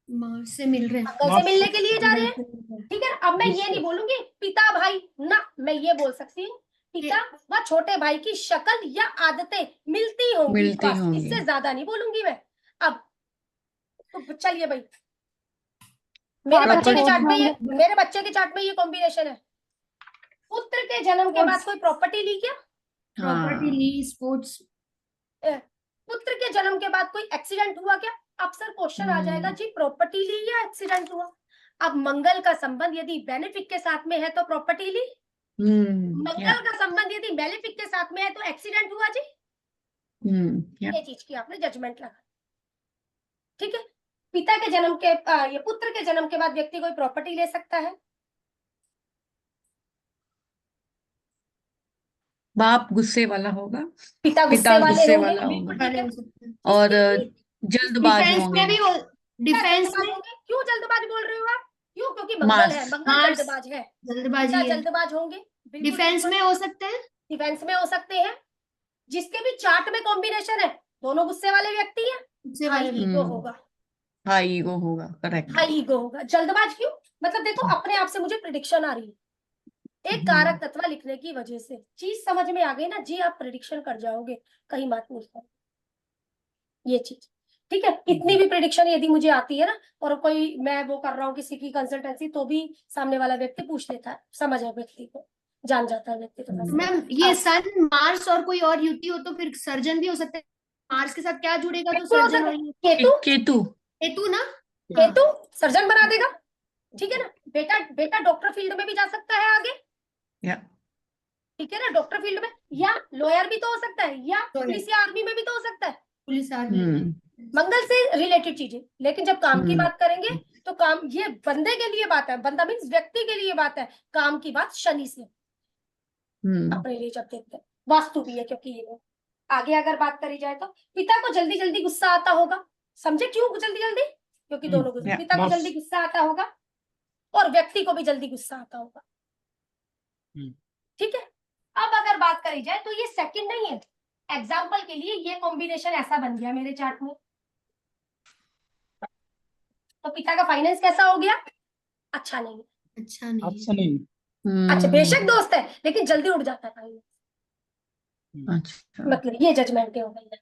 माँ से मिल रहे हैं। मंगल से मार्स मिलने के लिए जा रही है, हैं। ठीक है। अब मैं ये गुस्सा। नहीं बोलूंगी पिता भाई ना, मैं ये बोल सकती हूँ पिता व छोटे भाई की शक्ल या आदतें मिलती होंगी, मिलती बस होंगी। इससे ज्यादा नहीं बोलूंगी मैं। अब तो चलिए भाई, मेरे पापा बच्चे के छोड़ चार्ट में ये, देंगे। मेरे बच्चे के चार्ट में ये कॉम्बिनेशन है। पुत्र के जन्म के बाद कोई प्रॉपर्टी ली क्या? प्रॉपर्टी हाँ, ली, स्पोर्ट्स। पुत्र के जन्म के बाद कोई एक्सीडेंट हुआ क्या? अक्सर क्वेश्चन आ जाएगा जी प्रॉपर्टी ली या एक्सीडेंट हुआ। अब मंगल का संबंध यदि बेनिफिक के साथ में है तो प्रॉपर्टी ली, या मंगल का संबंध यदि बेनिफिक के साथ में है तो एक्सीडेंट हुआ जी। या ये चीज की आपने जजमेंट लगा, ठीक है। पिता के जन्म के ये पुत्र के जन्म के बाद व्यक्ति कोई प्रॉपर्टी ले सकता है। बाप गुस्से वाला होगा, पिता गुस्से पिता वाले गुस्से होंगे, वाला बिल्कुल होगा, ठीक है। हो सकते हैं। और इसकी जल्दबाज डिफेंस होंगे। में भी हो, डिफेंस जल्दबाज में होंगे। क्यों जल्दबाज बोल रहे हो आप? क्यों? क्योंकि मंगल मार्स है, मंगल मार्स जल्दबाज है, जल्दबाजी पिता है। जल्दबाज होंगे, बिल्कुल डिफेंस ठीक में हो सकते हैं। है। डिफेंस में हो सकते हैं, जिसके भी चार्ट में कॉम्बिनेशन है, दोनों गुस्से वाले व्यक्ति हैं, गुस्से हाई वाले ईगो होगा, हाई ईगो होगा, करेक्ट। हाई ईगो होगा। जल्दबाज क्यों? मतलब देखो अपने आप से मुझे प्रिडिक्शन आ रही है, एक कारक तत्व लिखने की वजह से चीज समझ में आ गई ना जी, आप प्रिडिक्शन कर जाओगे कहीं बात नहीं कर, ये चीज ठीक है। इतनी भी प्रिडिक्शन यदि मुझे आती है ना, और कोई मैं वो कर रहा हूँ किसी की कंसल्टेंसी, तो भी सामने वाला व्यक्ति पूछ लेता है, समझ है व्यक्ति को, जान जाता है व्यक्ति थोड़ा सा। मैम ये सन मार्स और कोई और युति हो तो फिर सर्जन भी हो सकता है। मार्स के साथ क्या जुड़ेगा तो केतु हो सर्जन सकता और है, केतु, केतु। केतु ना। केतु सर्जन बना देगा, ठीक है ना। बेटा बेटा डॉक्टर फील्ड में भी जा सकता है आगे, या ठीक है ना, डॉक्टर फील्ड में, या लॉयर भी तो हो सकता है, या पुलिस या आर्मी में भी तो हो सकता है, पुलिस आर्मी। मंगल से रिलेटेड चीजें। लेकिन जब काम की हम्म। बात करेंगे तो काम ये बंदे के लिए बात है, बंदा मीन्स व्यक्ति के लिए बात है, काम की बात शनि से अपने लिए जब देखते हैं। वास्तु भी है क्योंकि ये आगे अगर बात करी जाए तो पिता को जल्दी जल्दी गुस्सा आता होगा, समझे क्यों जल्दी जल्दी? क्योंकि दोनों गुस्सा, Yeah. पिता को जल्दी गुस्सा आता होगा और व्यक्ति को भी जल्दी गुस्सा आता होगा, ठीक है। अब अगर बात करी जाए तो ये सेकंड नहीं है, एग्जाम्पल के लिए ये कॉम्बिनेशन ऐसा बन गया मेरे चार्ट में, तो पिता का फाइनेंस कैसा हो गया? अच्छा नहीं, अच्छा नहीं। अच्छा नहीं। अच्छा बेशक दोस्त है लेकिन जल्दी उड़ जाता है फाइनेंस, अच्छा, मतलब ये जजमेंट हो गई है,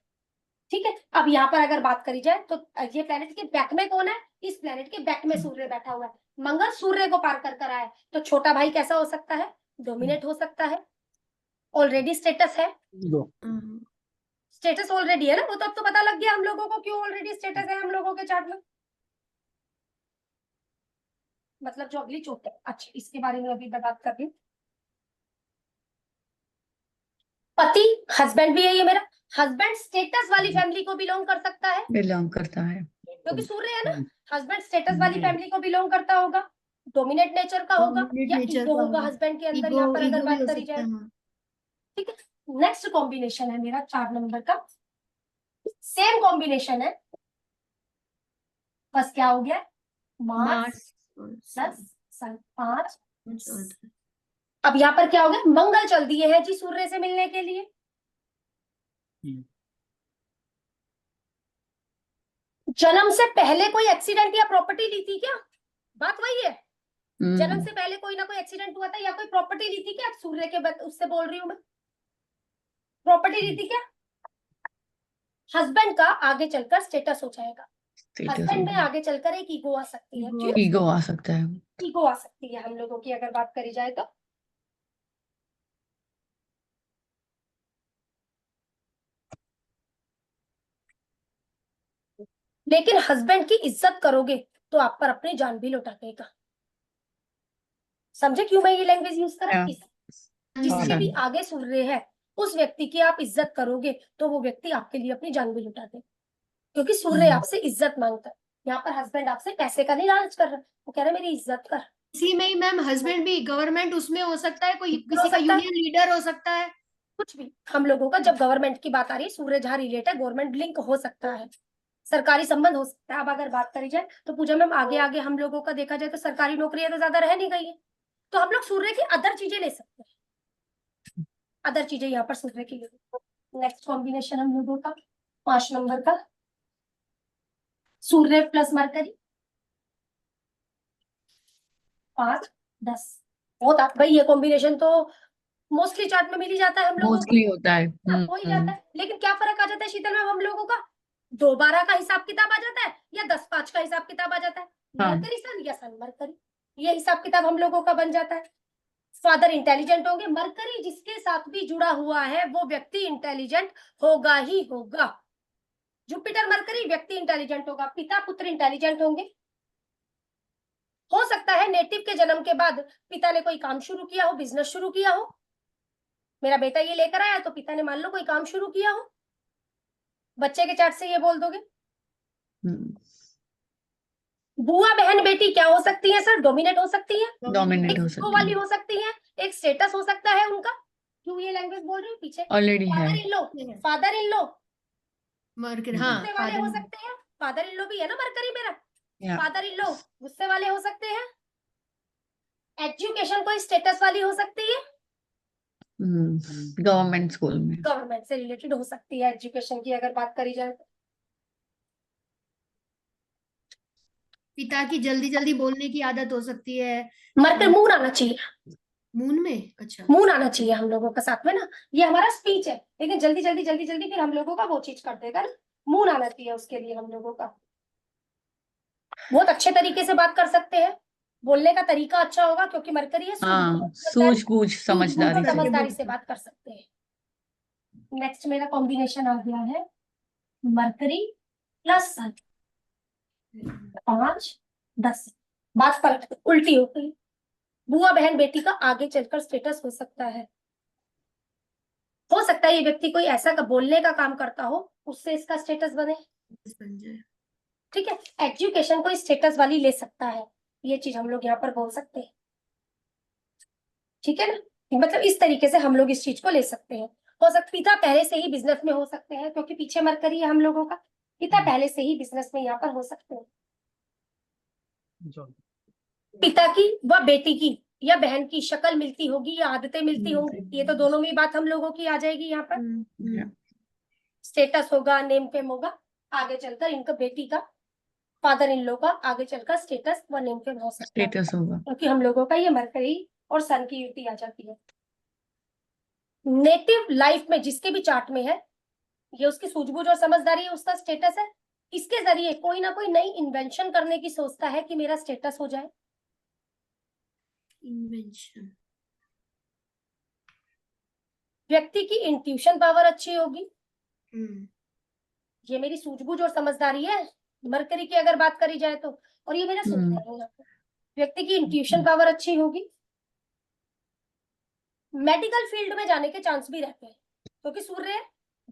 ठीक है। अब यहाँ पर अगर बात करी जाए तो ये प्लेनेट के बैक में कौन है? इस प्लेनेट के बैक में सूर्य बैठा हुआ है, मंगल सूर्य को पार कर आया है, तो छोटा भाई कैसा हो सकता है? डोमिनेट हो सकता है, ऑलरेडी स्टेटस है, ईगो। स्टेटस ऑलरेडी है ना, वो तो अब तो पता लग गया हम लोगों को क्यों ऑलरेडी स्टेटस है हम लोगों के चार्ट में, मतलब जो अगली चोट है। अच्छा इसके बारे में अभी मैं बात कर रही हूँ। पति हस्बैंड भी है ये मेरा, हस्बैंड स्टेटस वाली फैमिली को बिलोंग कर सकता है बिलोंग करता है। क्योंकि सूर्य है ना, हस्बैंड स्टेटस वाली फैमिली को बिलोंग करता होगा, डोमिनेट नेचर का होगा, Dominant या nature ईगो का होगा होगा। हस्बैंड के अंदर, ईगो यहाँ पर अगर ईगो भी बात हो करी सकता जाए, है। हाँ। ठीक है। नेक्स्ट कॉम्बिनेशन है मेरा 4 नंबर का, सेम कॉम्बिनेशन है, बस क्या हो गया? मार्स प्लस सन 5। अब यहाँ पर क्या हो गया? मंगल चल दिए है जी सूर्य से मिलने के लिए, जन्म से पहले कोई एक्सीडेंट या प्रॉपर्टी ली थी क्या? बात वही है, जन्म से पहले कोई ना कोई एक्सीडेंट हुआ था या कोई प्रॉपर्टी ली थी क्या? सूर्य के उससे बोल रही हूँ मैं, प्रॉपर्टी ली थी क्या? हस्बैंड का आगे चलकर स्टेटस हो जाएगा, हस्बैंड में आगे चलकर एक ईगो आ सकती है, क्यों? ईगो आ सकता है। ईगो आ सकती है हम लोगों की अगर बात करी जाए तो, लेकिन हस्बैंड की इज्जत करोगे तो आप पर अपनी जान भी लौटा देगा, समझे क्यों मैं ये लैंग्वेज यूज करा? जिसके भी आगे सूर्य है उस व्यक्ति की आप इज्जत करोगे तो वो व्यक्ति आपके लिए अपनी जान भी लुटा दे, क्योंकि सूर्य आपसे इज्जत मांगता है। यहाँ पर हस्बैंड आपसे पैसे का नहीं लालच कर रहा, वो कह रहा है मेरी इज्जत कर। इसी में ही मैम हस्बैंड भी गवर्नमेंट उसमें हो सकता है, कोई हो किसी का सकता है। यूनियन लीडर हो सकता है, कुछ भी हम लोगों का जब गवर्नमेंट की बात आ रही है, सूर्य जहाँ रिलेट है गवर्नमेंट लिंक हो सकता है, सरकारी संबंध हो सकता है। अब अगर बात करी जाए तो पूजा मैम आगे आगे हम लोगों का देखा जाए तो सरकारी नौकरियां तो ज्यादा रह नहीं गई है, तो हम लोग सूर्य की अदर चीजें ले सकते हैं, अदर चीजें यहाँ पर सूर्य की ले सकते हैं। नेक्स्ट कॉम्बिनेशन हम लोगों का 5 नंबर का, सूर्य प्लस मरकरी, 5 10। बहुत भाई ये कॉम्बिनेशन तो मोस्टली चार्ट में मिल ही जाता है हम लोगों को, मोस्टली होता है। हो ही जाता है। लेकिन क्या फर्क आ जाता है शीतल मैम हम लोगों का, 2-12 का हिसाब किताब आ जाता है या 10-5 का हिसाब किताब आ जाता है, हाँ। मरकरी सन या सन मरकरी, ये हिसाब किताब हम लोगों का बन जाता है। फादर इंटेलिजेंट होंगे, मरकरी जिसके साथ भी जुड़ा हुआ है वो व्यक्ति इंटेलिजेंट होगा ही होगा। जुपिटर मरकरी व्यक्ति इंटेलिजेंट होगा, पिता पुत्र इंटेलिजेंट होंगे। हो सकता है नेटिव के जन्म के बाद पिता ने कोई काम शुरू किया हो, बिजनेस शुरू किया हो, मेरा बेटा ये लेकर आया तो पिता ने मान लो कोई काम शुरू किया हो, बच्चे के चार्ट से ये बोल दोगे। बुआ बहन बेटी क्या हो सकती है सर, डोमिनेट हो सकती है, डोमिनेट एक हो ego सकती वाली है, हो सकती है, एक स्टेटस हो सकता है उनका। क्यों ये लैंग्वेज बोल रही हूँ पीछे, ऑलरेडी है। फादर इन लो मरकरी, हाँ गुस्से वाले हो father- सकते हैं, फादर इन लो भी है ना मरकरी मेरा, या फादर इन लो गुस्से वाले हो सकते हैं। एजुकेशन कोई स्टेटस वाली हो सकती है, गवर्नमेंट स्कूल में। गवर्नमेंट से रिलेटेड हो सकती है एजुकेशन की अगर बात करी जाए तो। पिता की जल्दी जल्दी बोलने की आदत हो सकती है। मरकर मून आना चाहिए, मून में, अच्छा मून आना चाहिए हम लोगों का साथ में ना, ये हमारा स्पीच है लेकिन जल्दी जल्दी जल्दी जल्दी फिर हम लोगों का वो चीज कर देगा ना, मून आना चाहिए उसके लिए हम लोगों का। बहुत अच्छे तरीके से बात कर सकते हैं, बोलने का तरीका अच्छा होगा क्योंकि मरकरी है, हाँ, सूझबूझ समझदारी से। समझदारी से बात कर सकते हैं। नेक्स्ट मेरा कॉम्बिनेशन आ गया है मरकरी प्लस सन, 5 10। बात पलट उल्टी हो गई, बुआ बहन बेटी का आगे चलकर स्टेटस हो सकता है। हो सकता है ये व्यक्ति कोई ऐसा का बोलने का काम करता हो उससे इसका स्टेटस बने, बन जाए। ठीक है। एजुकेशन कोई स्टेटस वाली ले सकता है, ये चीज हम लोग यहाँ पर बोल सकते हैं, ठीक है ना। मतलब इस तरीके से हम लोग इस चीज को ले सकते हैं। हो सकता पिता पहले से ही बिजनेस में हो सकते हैं क्योंकि पीछे मरकरी है हम लोगों का, पिता पहले से ही बिजनेस में यहाँ पर हो सकते हैं। पिता की व बेटी की या बहन की शक्ल मिलती होगी या आदतें मिलती होंगी, ये तो दोनों में बात हम लोगों की आ जाएगी यहाँ पर। स्टेटस होगा, नेम फेम होगा, आगे चलकर इनका बेटी का फादर इन लो का आगे चलकर स्टेटस व नेम फेम हो सकता है स्टेटस होगा। क्योंकि हम लोगों का ये मरकरी और सन की युति आ जाती है। नेटिव लाइफ में जिसके भी चार्ट में है, ये उसकी सूझबूझ और समझदारी है, उसका स्टेटस है। इसके जरिए कोई ना कोई नई इन्वेंशन करने की सोचता है कि मेरा स्टेटस हो जाए। इन्वेंशन, व्यक्ति की इंट्यूशन पावर अच्छी होगी, ये मेरी सूझबूझ और समझदारी है मरकरी की अगर बात करी जाए तो, और ये मेरा सूर्य है यहाँ पे। व्यक्ति की इंट्यूशन पावर अच्छी होगी। मेडिकल फील्ड में जाने के चांस भी रहते हैं क्योंकि सूर्य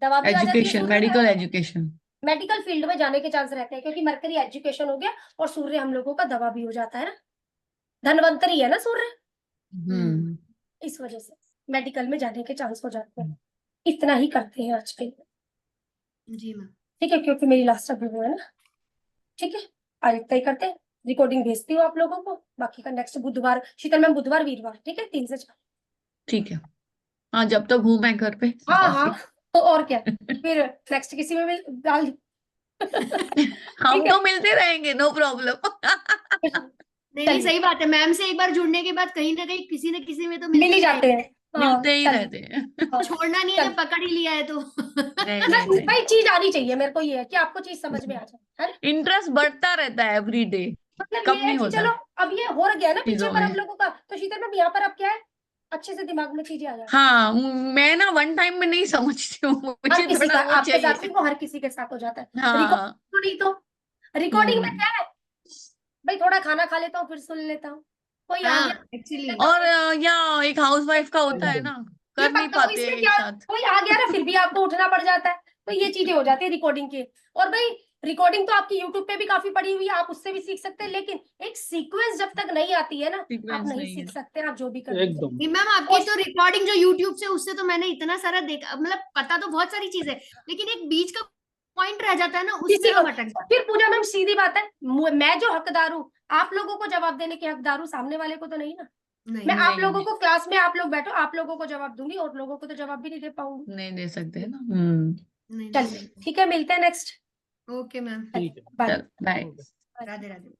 दवा भी आ जाती है, education, medical education, medical field में जाने के चांस रहते हैं क्योंकि मरकरी एजुकेशन हो गया और सूर्य हम लोगों का दवा भी हो जाता है ना, धनवंतरी है ना सूर्य, इस वजह से मेडिकल में जाने के चांस हो जाते हैं। इतना ही करते हैं आज के, जी मैम। ठीक है, क्योंकि मेरी लास्ट अभी वो है ना, ठीक है। आज इतना ही करते हैं, रिकॉर्डिंग भेजती हूँ आप लोगों को, बाकी का नेक्स्ट बुधवार, शीतल मैम बुधवार वीरवार, ठीक है, 3 से 4। ठीक है। हाँ, जब तक हूँ मैं घर पे। हाँ हाँ, तो और क्या, फिर नेक्स्ट किसी में भी डाल हम तो मिलते रहेंगे, नो प्रॉब्लम। नहीं, सही बात है मैम से एक बार जुड़ने के बाद कहीं ना कहीं किसी न किसी में तो मिल ही जाते हैं, मिलते ही रहते हैं। छोड़ना नहीं है जब पकड़ ही लिया है तो। नहीं, भाई चीज आनी चाहिए, मेरे को ये है कि आपको चीज समझ में आ जाए, इंटरेस्ट बढ़ता रहता है एवरी डे, मतलब कम ये है नहीं कि होता चलो अब ये हो गया ना पीछे चीजों पर हम में। लोगों का, तो शीतल मैम यहाँ पर अब क्या है, अच्छे से दिमाग में चीजें आ जाए। हाँ, मैं ना वन टाइम में नहीं समझती हूँ, हर मुझे किसी थोड़ा का वो आपके साथ चाहिए। नहीं, वो हर किसी के साथ हो जाता है। हाँ, रिकॉर्डिंग नहीं तो रिकॉर्डिंग में क्या है भाई, थोड़ा खाना खा लेता हूँ फिर सुन लेता हूँ, कोई आ गया एक्चुअली और या एक हाउसवाइफ का होता है ना, ये कर नहीं पक्का, पाते इसमें एक क्या, साथ। कोई आ गया ना फिर भी आपको उठना पड़ जाता है, तो ये चीजें हो जाती है रिकॉर्डिंग की। और भाई रिकॉर्डिंग तो आपकी यूट्यूब पे भी काफी पड़ी हुई है, आप उससे भी सीख सकते हैं, लेकिन एक सीक्वेंस जब तक नहीं आती है ना, आप सीक्वेंस नहीं नहीं सीख है। सकते, आप जो भी कर एकदम मैम आपकी तो रिकॉर्डिंग जो यूट्यूब से, उससे तो मैंने इतना सारा देखा, मतलब पता तो बहुत सारी चीज है, लेकिन एक बीच का पॉइंट रह जाता है ना, उसमें किसी हम को अटक जाते हैं। फिर पूजा मैम सीधी बात है, मैं जो हकदार हूँ आप लोगों को जवाब देने के हकदार हूँ, सामने वाले को तो नहीं ना। नहीं मैं नहीं, आप लोगों नहीं। को क्लास में, आप लोग बैठो, आप लोगों को जवाब दूंगी और लोगों को तो जवाब भी नहीं दे पाऊंगी। नहीं दे सकते है ना। नहीं चलिए ठीक है, मिलते हैं नेक्स्ट। ओके मैम, ठीक है बाय। चल बाय। ओके राधे राधे।